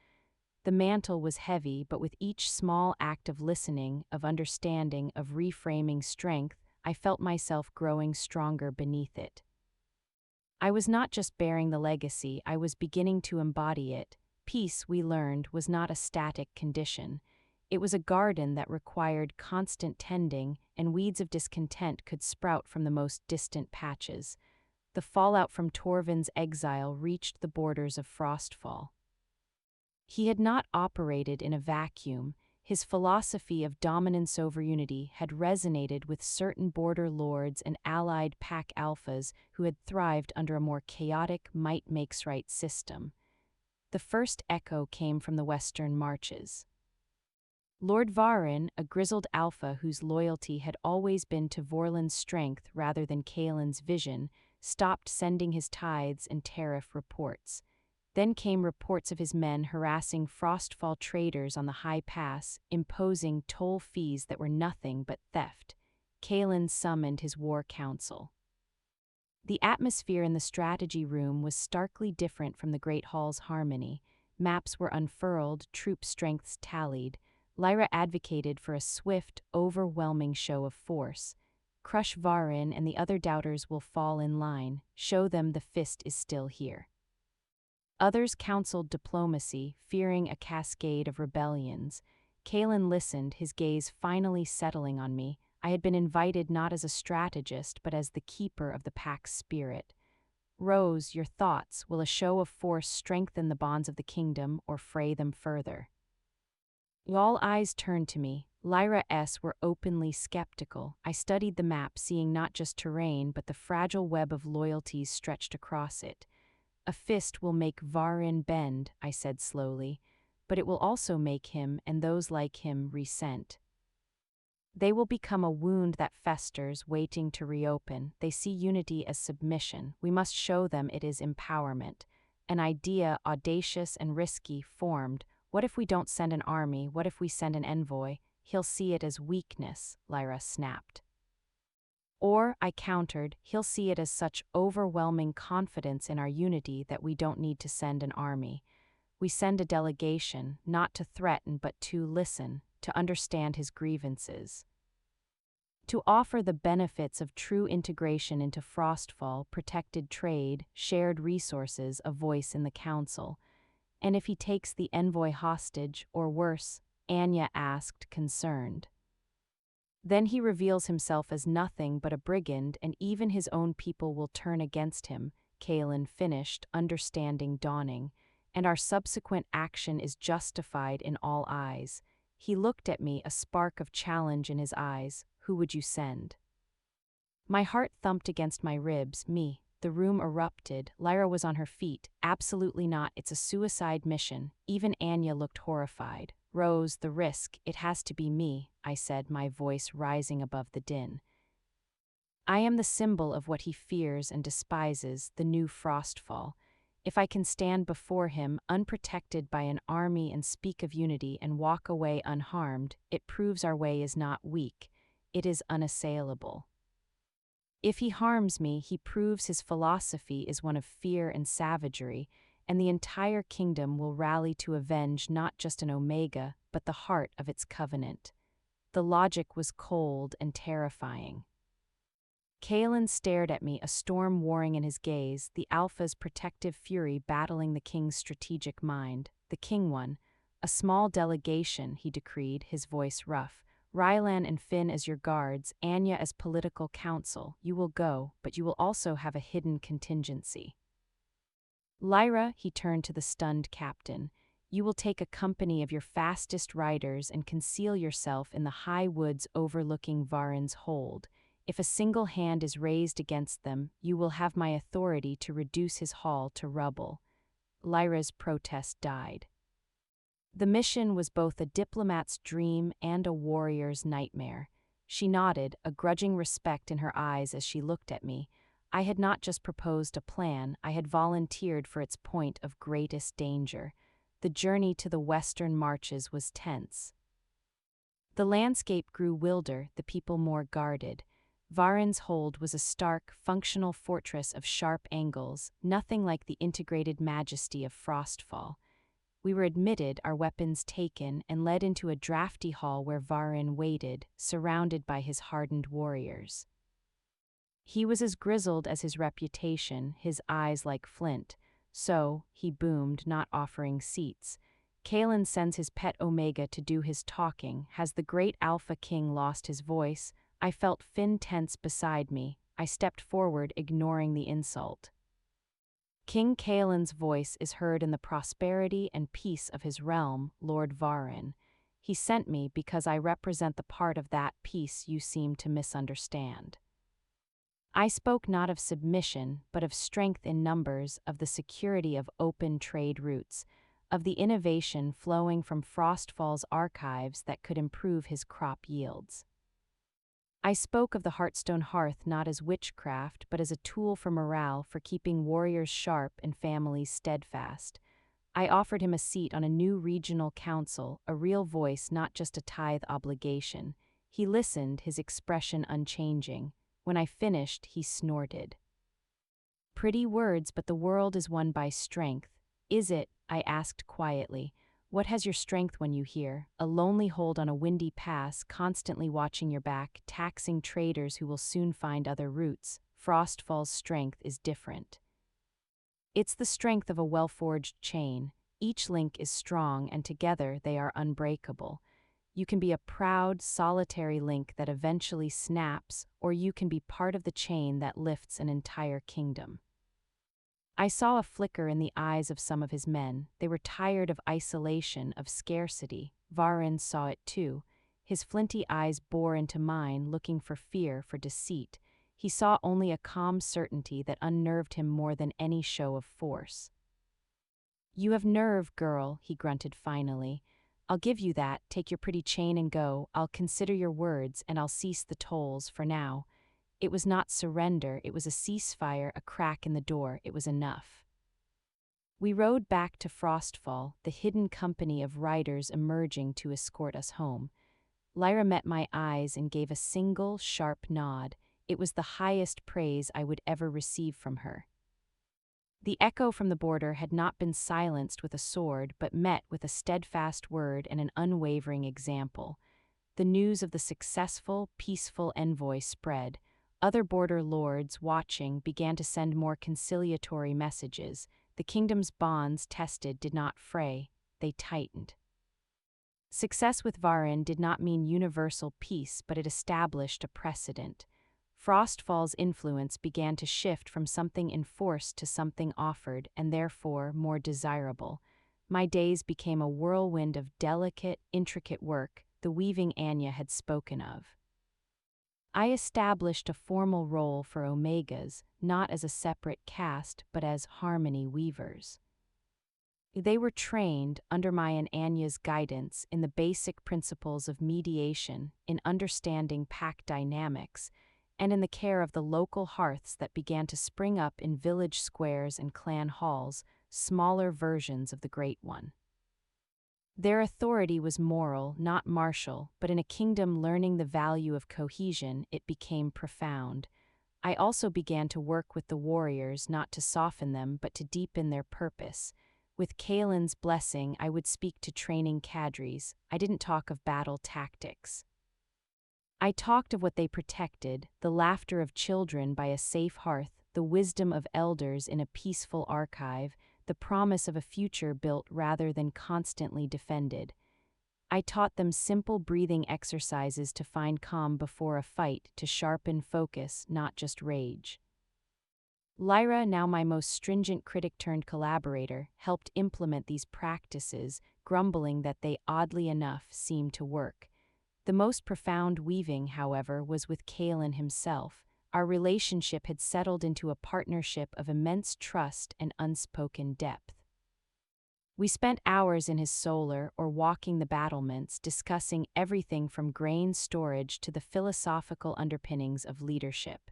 The mantle was heavy, but with each small act of listening, of understanding, of reframing strength, I felt myself growing stronger beneath it. I was not just bearing the legacy, I was beginning to embody it. Peace, we learned, was not a static condition. It was a garden that required constant tending, and weeds of discontent could sprout from the most distant patches. The fallout from Torvin's exile reached the borders of Frostfall. He had not operated in a vacuum. His philosophy of dominance over unity had resonated with certain border lords and allied pack alphas who had thrived under a more chaotic might-makes-right system. The first echo came from the western marches. Lord Varin, a grizzled alpha whose loyalty had always been to Vorlin's strength rather than Kaelen's vision, stopped sending his tithes and tariff reports. Then came reports of his men harassing Frostfall traders on the High Pass, imposing toll fees that were nothing but theft. Kaelen summoned his war council. The atmosphere in the strategy room was starkly different from the Great Hall's harmony. Maps were unfurled, troop strengths tallied. Lyra advocated for a swift, overwhelming show of force. "Crush Varin and the other doubters will fall in line. Show them the fist is still here." Others counseled diplomacy, fearing a cascade of rebellions. Kaelen listened, his gaze finally settling on me. I had been invited not as a strategist, but as the keeper of the pack's spirit. "Rose, your thoughts, will a show of force strengthen the bonds of the kingdom or fray them further?" All eyes turned to me. Lyra's were openly skeptical. I studied the map, seeing not just terrain, but the fragile web of loyalties stretched across it. A fist will make Varin bend, I said slowly, but it will also make him and those like him resent. They will become a wound that festers, waiting to reopen. They see unity as submission. We must show them it is empowerment. An idea, audacious and risky, formed. What if we don't send an army? What if we send an envoy? He'll see it as weakness, Lyra snapped. Or, I countered, he'll see it as such overwhelming confidence in our unity that we don't need to send an army. We send a delegation, not to threaten but to listen, to understand his grievances. To offer the benefits of true integration into Frostfall, protected trade, shared resources, a voice in the council. And if he takes the envoy hostage, or worse, Anya asked, concerned. Then he reveals himself as nothing but a brigand, and even his own people will turn against him, Kaelen finished, understanding dawning, and our subsequent action is justified in all eyes. He looked at me, a spark of challenge in his eyes. Who would you send? My heart thumped against my ribs. Me. The room erupted. Lyra was on her feet. Absolutely not. It's a suicide mission. Even Anya looked horrified. Rose, the risk. It has to be me, I said, my voice rising above the din. I am the symbol of what he fears and despises, the new Frostfall. If I can stand before him, unprotected by an army, and speak of unity and walk away unharmed, it proves our way is not weak. It is unassailable. If he harms me, he proves his philosophy is one of fear and savagery, and the entire kingdom will rally to avenge not just an Omega, but the heart of its covenant. The logic was cold and terrifying. Kaelen stared at me, a storm warring in his gaze, the Alpha's protective fury battling the king's strategic mind. The king won. A small delegation, he decreed, his voice rough. Rylan and Finn as your guards, Anya as political counsel. You will go, but you will also have a hidden contingency. Lyra, he turned to the stunned captain, you will take a company of your fastest riders and conceal yourself in the high woods overlooking Varin's hold. If a single hand is raised against them, you will have my authority to reduce his hall to rubble. Lyra's protest died. The mission was both a diplomat's dream and a warrior's nightmare. She nodded, a grudging respect in her eyes as she looked at me. I had not just proposed a plan, I had volunteered for its point of greatest danger. The journey to the western marches was tense. The landscape grew wilder, the people more guarded. Varin's hold was a stark, functional fortress of sharp angles, nothing like the integrated majesty of Frostfall. We were admitted, our weapons taken, and led into a drafty hall where Varin waited, surrounded by his hardened warriors. He was as grizzled as his reputation, his eyes like flint. So, he boomed, not offering seats. Kaelen sends his pet Omega to do his talking. Has the great Alpha King lost his voice? I felt Finn tense beside me. I stepped forward, ignoring the insult. King Kaelen's voice is heard in the prosperity and peace of his realm, Lord Varin. He sent me because I represent the part of that peace you seem to misunderstand. I spoke not of submission, but of strength in numbers, of the security of open trade routes, of the innovation flowing from Frostfall's archives that could improve his crop yields. I spoke of the Heartstone Hearth not as witchcraft, but as a tool for morale, for keeping warriors sharp and families steadfast. I offered him a seat on a new regional council, a real voice, not just a tithe obligation. He listened, his expression unchanging. When I finished, he snorted. Pretty words, but the world is won by strength. Is it? I asked quietly. What has your strength when you hear? A lonely hold on a windy pass, constantly watching your back, taxing traders who will soon find other routes. Frostfall's strength is different. It's the strength of a well-forged chain. Each link is strong, and together they are unbreakable. You can be a proud, solitary link that eventually snaps, or you can be part of the chain that lifts an entire kingdom. I saw a flicker in the eyes of some of his men. They were tired of isolation, of scarcity. Varin saw it too. His flinty eyes bore into mine, looking for fear, for deceit. He saw only a calm certainty that unnerved him more than any show of force. "You have nerve, girl," he grunted finally. "I'll give you that. Take your pretty chain and go. I'll consider your words, and I'll cease the tolls for now." It was not surrender, it was a ceasefire, a crack in the door. It was enough. We rode back to Frostfall, the hidden company of riders emerging to escort us home. Lyra met my eyes and gave a single, sharp nod. It was the highest praise I would ever receive from her. The echo from the border had not been silenced with a sword, but met with a steadfast word and an unwavering example. The news of the successful, peaceful envoy spread. Other border lords, watching, began to send more conciliatory messages. The kingdom's bonds, tested, did not fray, they tightened. Success with Varin did not mean universal peace, but it established a precedent. Frostfall's influence began to shift from something enforced to something offered, and therefore more desirable. My days became a whirlwind of delicate, intricate work, the weaving Anya had spoken of. I established a formal role for Omegas, not as a separate caste, but as harmony weavers. They were trained, under my and Anya's guidance, in the basic principles of mediation, in understanding pack dynamics, and in the care of the local hearths that began to spring up in village squares and clan halls, smaller versions of the Great One. Their authority was moral, not martial, but in a kingdom learning the value of cohesion, it became profound. I also began to work with the warriors, not to soften them, but to deepen their purpose. With Kaelen's blessing, I would speak to training cadres. I didn't talk of battle tactics. I talked of what they protected, the laughter of children by a safe hearth, the wisdom of elders in a peaceful archive, the promise of a future built rather than constantly defended. I taught them simple breathing exercises to find calm before a fight, to sharpen focus, not just rage. Lyra, now my most stringent critic-turned-collaborator, helped implement these practices, grumbling that they, oddly enough, seemed to work. The most profound weaving, however, was with Kaelen himself. Our relationship had settled into a partnership of immense trust and unspoken depth. We spent hours in his solar or walking the battlements, discussing everything from grain storage to the philosophical underpinnings of leadership.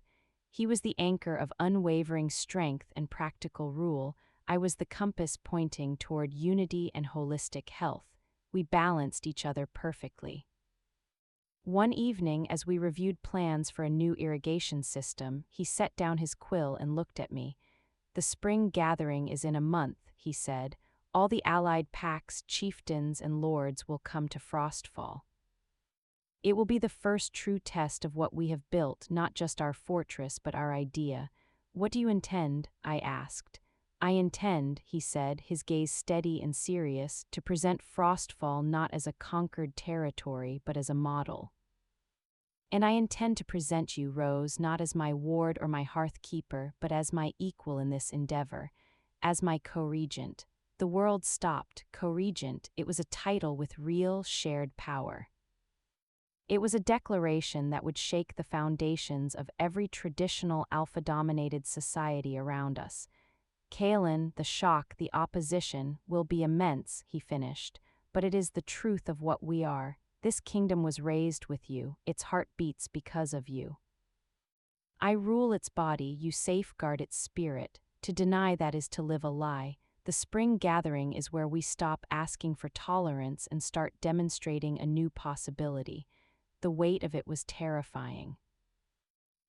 He was the anchor of unwavering strength and practical rule. I was the compass pointing toward unity and holistic health. We balanced each other perfectly. One evening, as we reviewed plans for a new irrigation system, he set down his quill and looked at me. "The spring gathering is in a month," he said. "All the allied packs, chieftains, and lords will come to Frostfall. It will be the first true test of what we have built, not just our fortress, but our idea." "What do you intend?" I asked. "I intend," he said, his gaze steady and serious, "to present Frostfall not as a conquered territory, but as a model. And I intend to present you, Rose, not as my ward or my hearth keeper, but as my equal in this endeavor, as my co-regent." The world stopped. Co-regent, it was a title with real, shared power. It was a declaration that would shake the foundations of every traditional alpha-dominated society around us. "Kaelen, the shock, the opposition, will be immense," he finished, "but it is the truth of what we are. This kingdom was raised with you, its heart beats because of you. I rule its body, you safeguard its spirit. To deny that is to live a lie. The spring gathering is where we stop asking for tolerance and start demonstrating a new possibility." The weight of it was terrifying.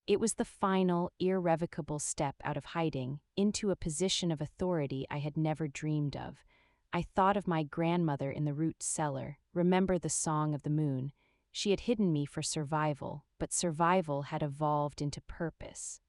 It was the final, irrevocable step out of hiding, into a position of authority I had never dreamed of. I thought of my grandmother in the root cellar. Remember the Song of the Moon. She had hidden me for survival, but survival had evolved into purpose.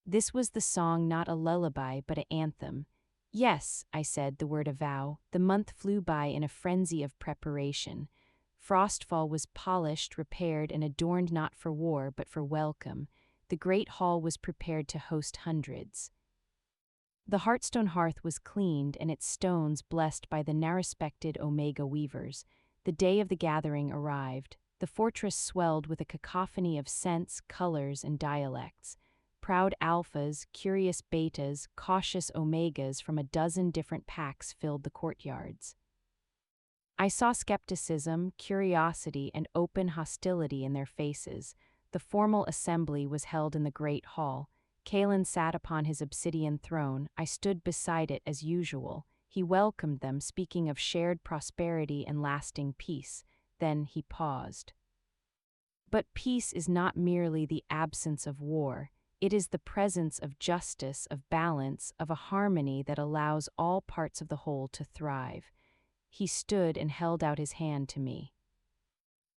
This was the song, not a lullaby, but an anthem. "Yes," I said, the word a vow. The month flew by in a frenzy of preparation. Frostfall was polished, repaired, and adorned not for war, but for welcome. The great hall was prepared to host hundreds. The Heartstone Hearth was cleaned and its stones blessed by the now-respected Omega weavers. The day of the gathering arrived. The fortress swelled with a cacophony of scents, colors, and dialects. Proud alphas, curious betas, cautious omegas from a dozen different packs filled the courtyards. I saw skepticism, curiosity, and open hostility in their faces. The formal assembly was held in the great hall. Kaelen sat upon his obsidian throne. I stood beside it as usual. He welcomed them, speaking of shared prosperity and lasting peace. Then he paused. But peace is not merely the absence of war. It is the presence of justice, of balance, of a harmony that allows all parts of the whole to thrive. He stood and held out his hand to me.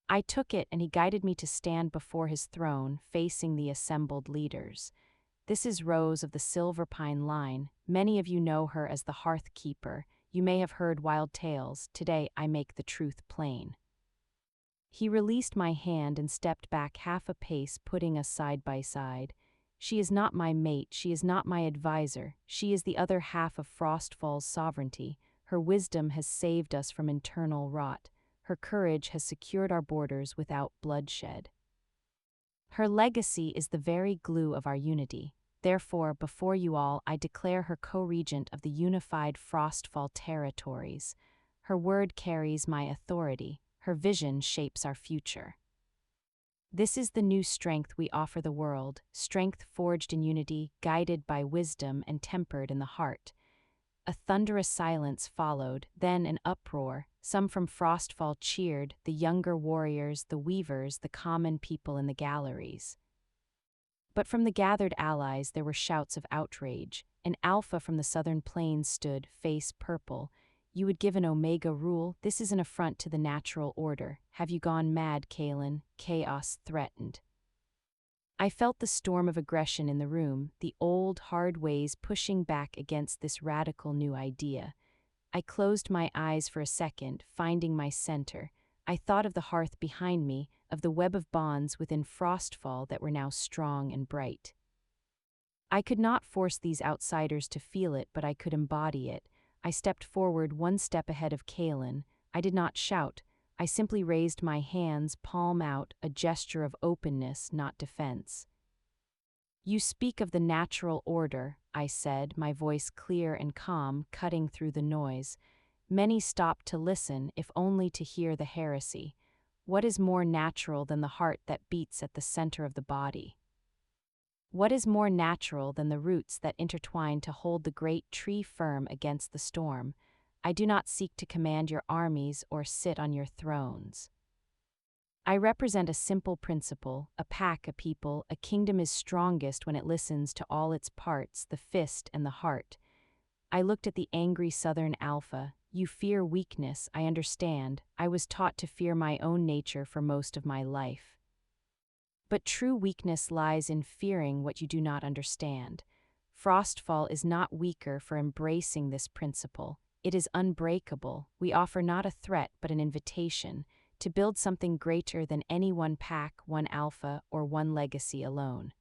I took it and he guided me to stand before his throne, facing the assembled leaders. This is Rose of the Silverpine line. Many of you know her as the Hearth Keeper. You may have heard wild tales. Today I make the truth plain. He released my hand and stepped back half a pace, putting us side by side. She is not my mate, she is not my advisor, she is the other half of Frostfall's sovereignty. Her wisdom has saved us from internal rot. Her courage has secured our borders without bloodshed. Her legacy is the very glue of our unity. Therefore, before you all, I declare her co-regent of the unified Frostfall territories. Her word carries my authority. Her vision shapes our future. This is the new strength we offer the world, strength forged in unity, guided by wisdom and tempered in the heart. A thunderous silence followed, then an uproar. Some from Frostfall cheered, the younger warriors, the weavers, the common people in the galleries. But from the gathered allies there were shouts of outrage. An alpha from the southern plains stood, face purple. You would give an Omega rule? This is an affront to the natural order. Have you gone mad, Kaelen? Chaos threatened. I felt the storm of aggression in the room, the old, hard ways pushing back against this radical new idea. I closed my eyes for a second, finding my center. I thought of the hearth behind me, of the web of bonds within Frostfall that were now strong and bright. I could not force these outsiders to feel it, but I could embody it. I stepped forward one step ahead of Kaelen. I did not shout. I simply raised my hands, palm out, a gesture of openness, not defense. You speak of the natural order, I said, my voice clear and calm, cutting through the noise. Many stopped to listen, if only to hear the heresy. What is more natural than the heart that beats at the center of the body? What is more natural than the roots that intertwine to hold the great tree firm against the storm? I do not seek to command your armies or sit on your thrones. I represent a simple principle, a pack, a people. A kingdom is strongest when it listens to all its parts, the fist and the heart. I looked at the angry southern alpha. You fear weakness, I understand. I was taught to fear my own nature for most of my life. But true weakness lies in fearing what you do not understand. Frostfall is not weaker for embracing this principle. It is unbreakable. We offer not a threat but an invitation to build something greater than any one pack, one alpha, or one legacy alone.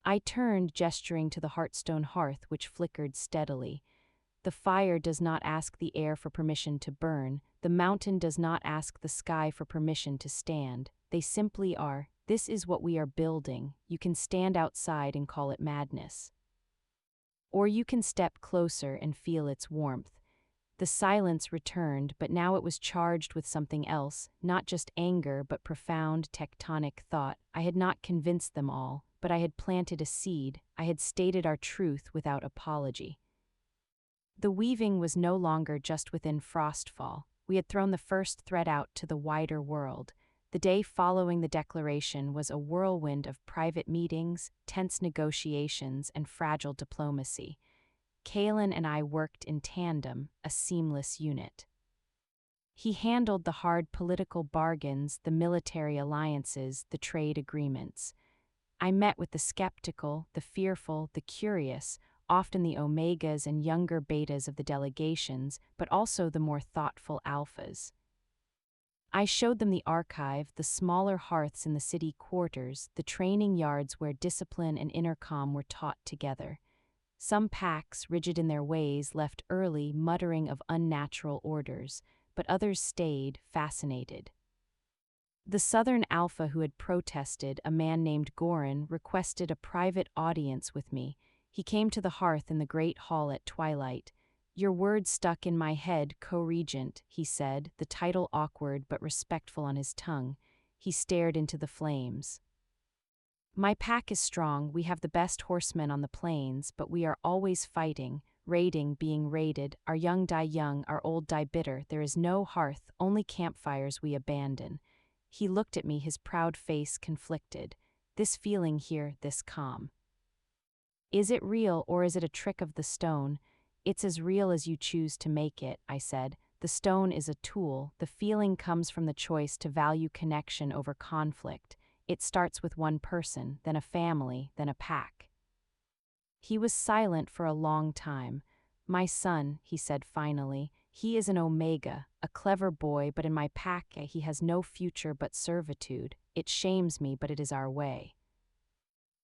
I turned, gesturing to the Heartstone Hearth, which flickered steadily. The fire does not ask the air for permission to burn. The mountain does not ask the sky for permission to stand. They simply are. This is what we are building. You can stand outside and call it madness. Or you can step closer and feel its warmth. The silence returned, but now it was charged with something else, not just anger but profound tectonic thought. I had not convinced them all, but I had planted a seed. I had stated our truth without apology. The weaving was no longer just within Frostfall. We had thrown the first thread out to the wider world. The day following the declaration was a whirlwind of private meetings, tense negotiations, and fragile diplomacy. Kaelen and I worked in tandem, a seamless unit. He handled the hard political bargains, the military alliances, the trade agreements. I met with the skeptical, the fearful, the curious, often the omegas and younger betas of the delegations, but also the more thoughtful alphas. I showed them the archive, the smaller hearths in the city quarters, the training yards where discipline and intercom were taught together. Some packs, rigid in their ways, left early, muttering of unnatural orders, but others stayed, fascinated. The Southern Alpha who had protested, a man named Goran, requested a private audience with me. He came to the hearth in the great hall at twilight. "Your words stuck in my head, Co-Regent," he said, the title awkward but respectful on his tongue. He stared into the flames. "My pack is strong, we have the best horsemen on the plains, but we are always fighting, raiding, being raided, our young die young, our old die bitter, there is no hearth, only campfires we abandon." He looked at me, his proud face conflicted. "This feeling here, this calm. Is it real or is it a trick of the stone?" "It's as real as you choose to make it," I said. "The stone is a tool, the feeling comes from the choice to value connection over conflict. It starts with one person, then a family, then a pack." He was silent for a long time. "My son," he said finally, "he is an Omega, a clever boy, but in my pack he has no future but servitude. It shames me, but it is our way."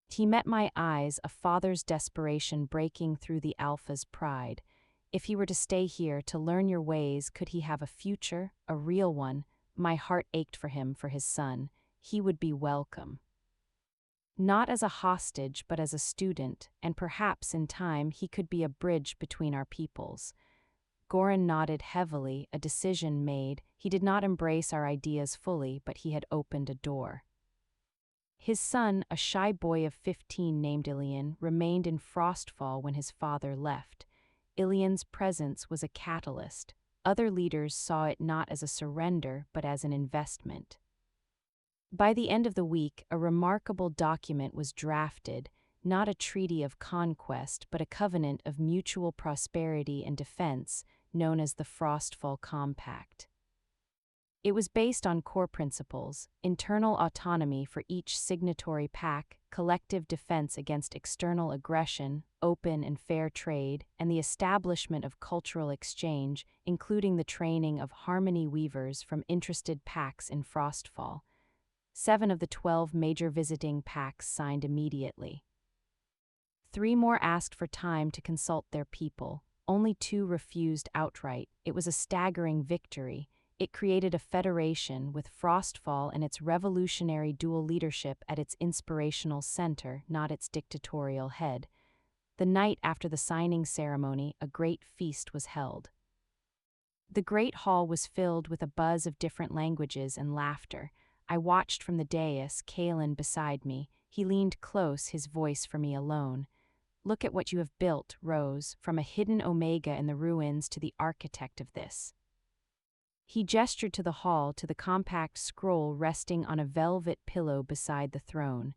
He met my eyes, a father's desperation breaking through the Alpha's pride. "If he were to stay here, to learn your ways, could he have a future, a real one?" My heart ached for him, for his son. He would be welcome. Not as a hostage, but as a student, and perhaps in time he could be a bridge between our peoples. Goran nodded heavily, a decision made. He did not embrace our ideas fully, but he had opened a door. His son, a shy boy of 15 named Ilian, remained in Frostfall when his father left. Ilian's presence was a catalyst. Other leaders saw it not as a surrender, but as an investment. By the end of the week, a remarkable document was drafted, not a treaty of conquest, but a covenant of mutual prosperity and defense, known as the Frostfall Compact. It was based on core principles: internal autonomy for each signatory pack, collective defense against external aggression, open and fair trade, and the establishment of cultural exchange, including the training of harmony weavers from interested packs in Frostfall. 7 of the 12 major visiting packs signed immediately. 3 more asked for time to consult their people. Only 2 refused outright. It was a staggering victory. It created a federation with Frostfall and its revolutionary dual leadership at its inspirational center, not its dictatorial head. The night after the signing ceremony, a great feast was held. The great hall was filled with a buzz of different languages and laughter. I watched from the dais, Kaelen beside me. He leaned close, his voice for me alone. "Look at what you have built, Rose, from a hidden Omega in the ruins to the architect of this." He gestured to the hall, to the compact scroll resting on a velvet pillow beside the throne.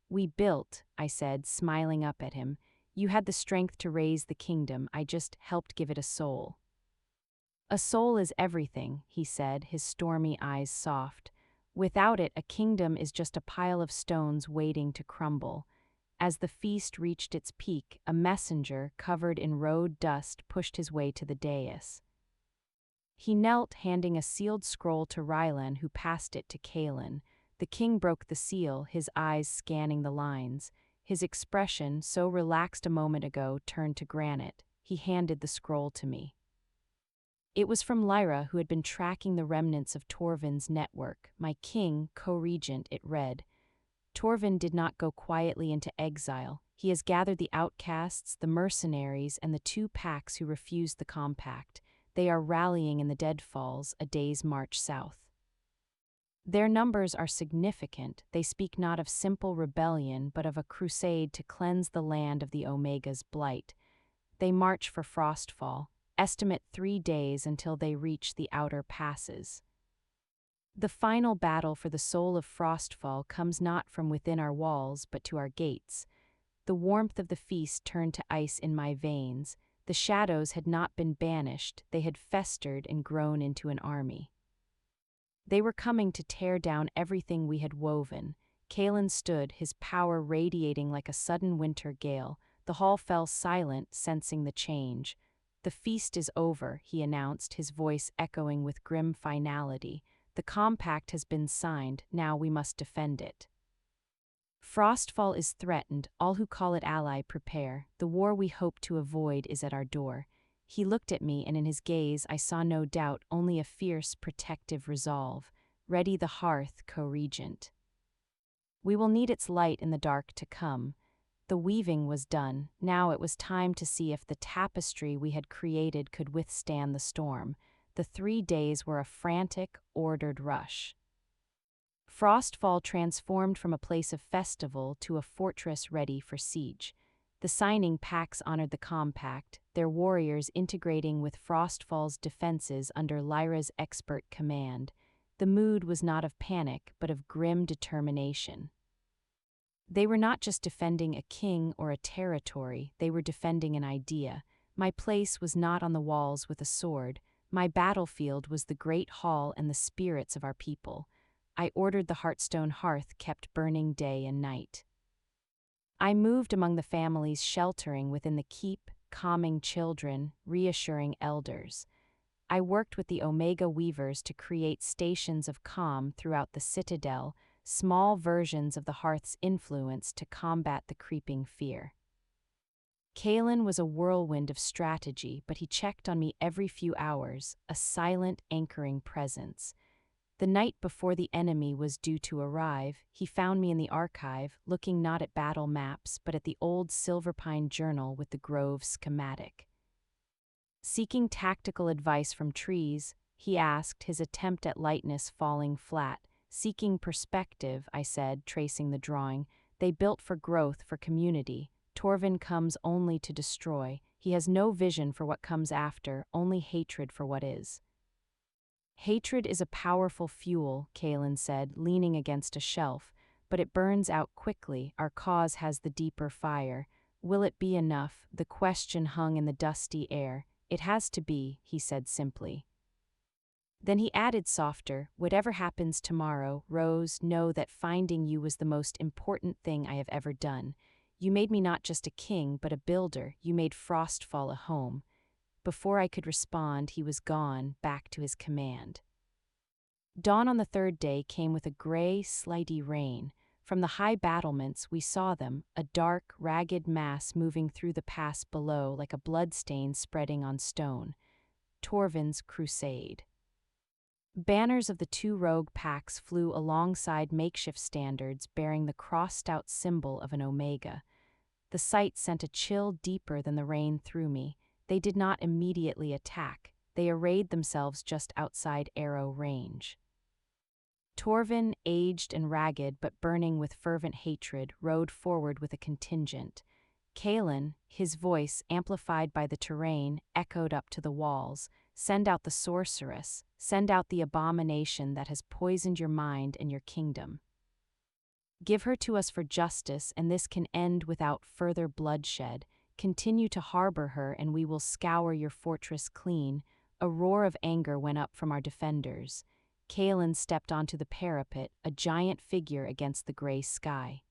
"We built," I said, smiling up at him. "You had the strength to raise the kingdom, I just helped give it a soul." "A soul is everything," he said, his stormy eyes soft. "Without it, a kingdom is just a pile of stones waiting to crumble." As the feast reached its peak, a messenger, covered in road dust, pushed his way to the dais. He knelt, handing a sealed scroll to Rylan, who passed it to Kaelen. The king broke the seal, his eyes scanning the lines. His expression, so relaxed a moment ago, turned to granite. He handed the scroll to me. It was from Lyra, who had been tracking the remnants of Torvin's network. "My king, Co-Regent," it read. "Torvin did not go quietly into exile. He has gathered the outcasts, the mercenaries, and the 2 packs who refused the compact. They are rallying in the Deadfalls, a day's march south. Their numbers are significant. They speak not of simple rebellion, but of a crusade to cleanse the land of the Omega's blight. They march for Frostfall. Estimate 3 days until they reach the outer passes. The final battle for the soul of Frostfall comes not from within our walls, but to our gates." The warmth of the feast turned to ice in my veins. The shadows had not been banished, they had festered and grown into an army. They were coming to tear down everything we had woven. Kaelen stood, his power radiating like a sudden winter gale. The hall fell silent, sensing the change. "The feast is over," he announced, his voice echoing with grim finality. "The compact has been signed, now we must defend it. Frostfall is threatened, all who call it ally prepare. The war we hope to avoid is at our door." He looked at me, and in his gaze I saw no doubt, only a fierce, protective resolve. Ready the hearth, Co-Regent. We will need its light in the dark to come. The weaving was done, now it was time to see if the tapestry we had created could withstand the storm. The 3 days were a frantic, ordered rush. Frostfall transformed from a place of festival to a fortress ready for siege. The signing pacts honored the compact, their warriors integrating with Frostfall's defenses under Lyra's expert command. The mood was not of panic, but of grim determination. They were not just defending a king or a territory, they were defending an idea. My place was not on the walls with a sword. My battlefield was the great hall and the spirits of our people. I ordered the Heartstone Hearth kept burning day and night. I moved among the families sheltering within the keep, calming children, reassuring elders. I worked with the Omega weavers to create stations of calm throughout the citadel, small versions of the hearth's influence to combat the creeping fear. Kaelen was a whirlwind of strategy, but he checked on me every few hours, a silent, anchoring presence. The night before the enemy was due to arrive, he found me in the archive, looking not at battle maps but at the old Silverpine journal with the grove schematic. Seeking tactical advice from trees, he asked, his attempt at lightness falling flat. Seeking perspective, I said, tracing the drawing. They built for growth, for community. Torvin comes only to destroy. He has no vision for what comes after, only hatred for what is. Hatred is a powerful fuel, Kaelen said, leaning against a shelf, but it burns out quickly. Our cause has the deeper fire. Will it be enough? The question hung in the dusty air. It has to be, he said simply. Then he added softer, whatever happens tomorrow, Rose, know that finding you was the most important thing I have ever done. You made me not just a king, but a builder. You made Frostfall a home. Before I could respond, he was gone, back to his command. Dawn on the 3rd day came with a gray, slighty rain. From the high battlements we saw them, a dark, ragged mass moving through the pass below like a bloodstain spreading on stone. Torvin's crusade. Banners of the 2 rogue packs flew alongside makeshift standards bearing the crossed-out symbol of an Omega. The sight sent a chill deeper than the rain through me. They did not immediately attack. They arrayed themselves just outside arrow range. Torvin, aged and ragged but burning with fervent hatred, rode forward with a contingent. Kaelen, his voice, amplified by the terrain, echoed up to the walls. Send out the sorceress. Send out the abomination that has poisoned your mind and your kingdom. Give her to us for justice, and this can end without further bloodshed. Continue to harbor her, and we will scour your fortress clean. A roar of anger went up from our defenders. Kaelen stepped onto the parapet, a giant figure against the gray sky.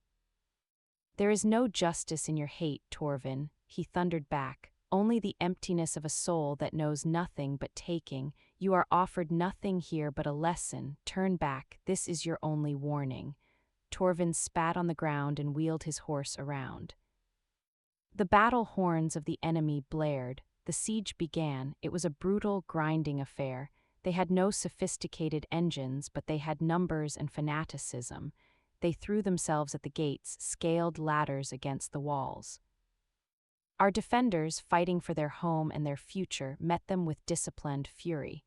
There is no justice in your hate, Torvin, he thundered back. Only the emptiness of a soul that knows nothing but taking. You are offered nothing here but a lesson. Turn back, this is your only warning. Torvin spat on the ground and wheeled his horse around. The battle horns of the enemy blared. The siege began. It was a brutal, grinding affair. They had no sophisticated engines, but they had numbers and fanaticism. They threw themselves at the gates, scaled ladders against the walls. Our defenders, fighting for their home and their future, met them with disciplined fury.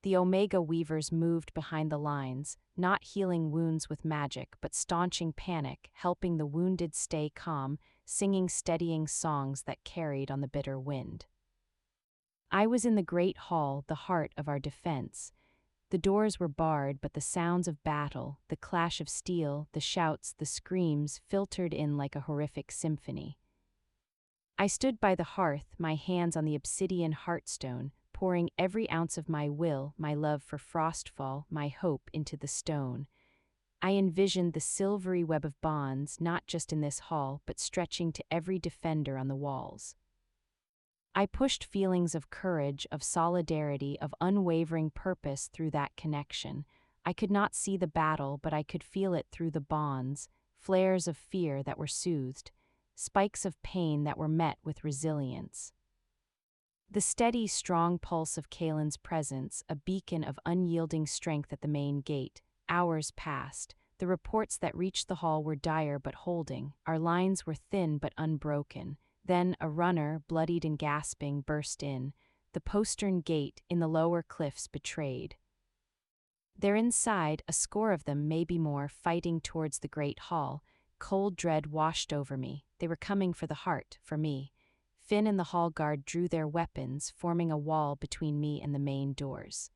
The Omega weavers moved behind the lines, not healing wounds with magic, but staunching panic, helping the wounded stay calm, singing steadying songs that carried on the bitter wind. I was in the great hall, the heart of our defense. The doors were barred, but the sounds of battle, the clash of steel, the shouts, the screams, filtered in like a horrific symphony. I stood by the hearth, my hands on the obsidian heartstone, pouring every ounce of my will, my love for Frostfall, my hope into the stone. I envisioned the silvery web of bonds, not just in this hall, but stretching to every defender on the walls. I pushed feelings of courage, of solidarity, of unwavering purpose through that connection. I could not see the battle, but I could feel it through the bonds, flares of fear that were soothed, spikes of pain that were met with resilience. The steady, strong pulse of Kaelen's presence, a beacon of unyielding strength at the main gate. Hours passed. The reports that reached the hall were dire but holding. Our lines were thin but unbroken. Then a runner, bloodied and gasping, burst in. The postern gate in the lower cliffs betrayed. There inside, a score of them, maybe more, fighting towards the great hall. Cold dread washed over me. They were coming for the heart, for me. Finn and the hall guard drew their weapons, forming a wall between me and the main doors.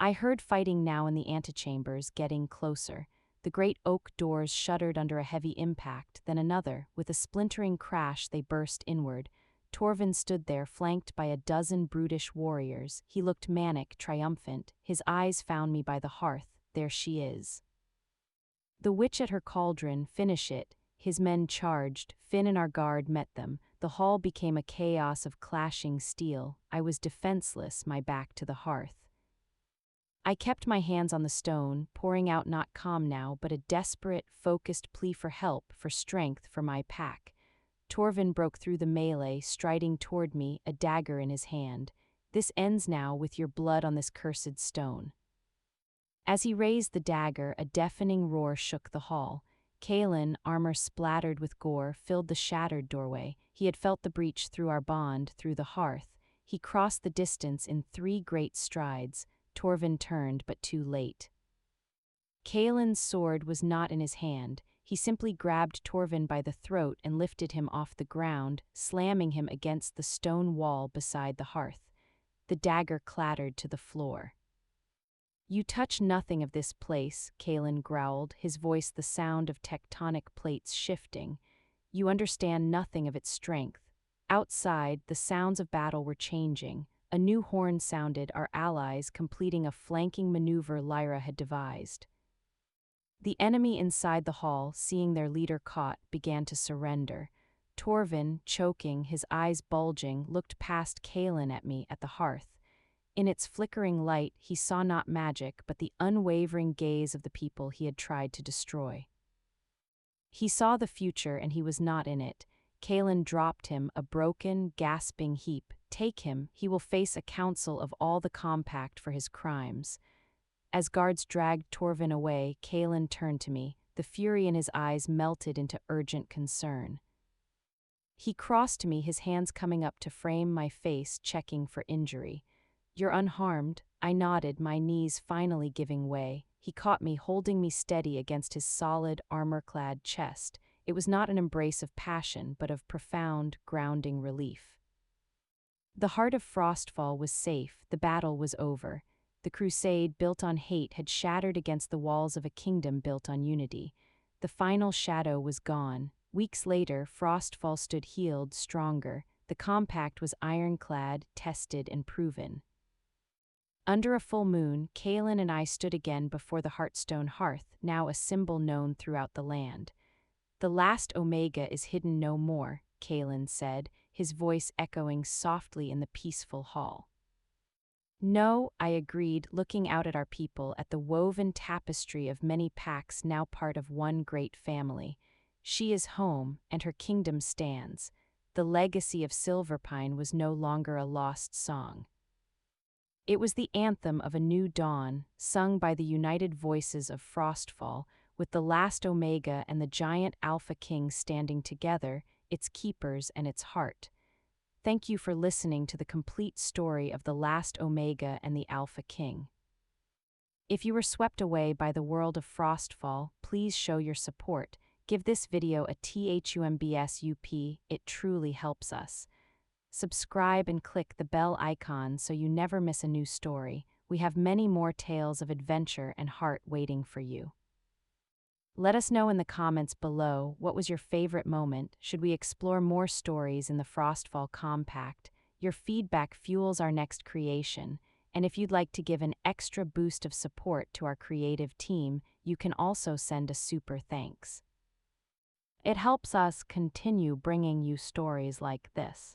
I heard fighting now in the antechambers, getting closer. The great oak doors shuddered under a heavy impact, then another. With a splintering crash they burst inward. Torvin stood there, flanked by a dozen brutish warriors. He looked manic, triumphant. His eyes found me by the hearth. There she is. The witch at her cauldron, finish it. His men charged. Finn and our guard met them. The hall became a chaos of clashing steel. I was defenseless, my back to the hearth. I kept my hands on the stone, pouring out not calm now, but a desperate, focused plea for help, for strength, for my pack. Torvin broke through the melee, striding toward me, a dagger in his hand. This ends now with your blood on this cursed stone. As he raised the dagger, a deafening roar shook the hall. Kaelen, armor splattered with gore, filled the shattered doorway. He had felt the breach through our bond, through the hearth. He crossed the distance in 3 great strides. Torvin turned, but too late. Kaelen's sword was not in his hand. He simply grabbed Torvin by the throat and lifted him off the ground, slamming him against the stone wall beside the hearth. The dagger clattered to the floor. You touch nothing of this place, Kaelen growled, his voice the sound of tectonic plates shifting. You understand nothing of its strength. Outside, the sounds of battle were changing. A new horn sounded, our allies completing a flanking maneuver Lyra had devised. The enemy inside the hall, seeing their leader caught, began to surrender. Torvin, choking, his eyes bulging, looked past Kaelen at me at the hearth. In its flickering light, he saw not magic, but the unwavering gaze of the people he had tried to destroy. He saw the future, and he was not in it. Kaelen dropped him, a broken, gasping heap. Take him, he will face a council of all the compact for his crimes. As guards dragged Torvin away, Kaelen turned to me. The fury in his eyes melted into urgent concern. He crossed to me, his hands coming up to frame my face, checking for injury. You're unharmed. I nodded, my knees finally giving way. He caught me, holding me steady against his solid, armor-clad chest. It was not an embrace of passion, but of profound, grounding relief. The heart of Frostfall was safe, the battle was over. The crusade built on hate had shattered against the walls of a kingdom built on unity. The final shadow was gone. Weeks later, Frostfall stood healed, stronger. The compact was ironclad, tested, and proven. Under a full moon, Kaelen and I stood again before the Heartstone Hearth, now a symbol known throughout the land. The last Omega is hidden no more, Kaelen said, his voice echoing softly in the peaceful hall. No, I agreed, looking out at our people, at the woven tapestry of many packs now part of one great family. She is home, and her kingdom stands. The legacy of Silverpine was no longer a lost song. It was the anthem of a new dawn, sung by the united voices of Frostfall, with the last Omega and the giant Alpha King standing together, its keepers and its heart. Thank you for listening to the complete story of the last Omega and the Alpha King. If you were swept away by the world of Frostfall, please show your support. Give this video a thumbs-up, it truly helps us. Subscribe and click the bell icon so you never miss a new story. We have many more tales of adventure and heart waiting for you. Let us know in the comments below, what was your favorite moment? Should we explore more stories in the Frostfall Compact? Your feedback fuels our next creation, and if you'd like to give an extra boost of support to our creative team, you can also send a super thanks. It helps us continue bringing you stories like this.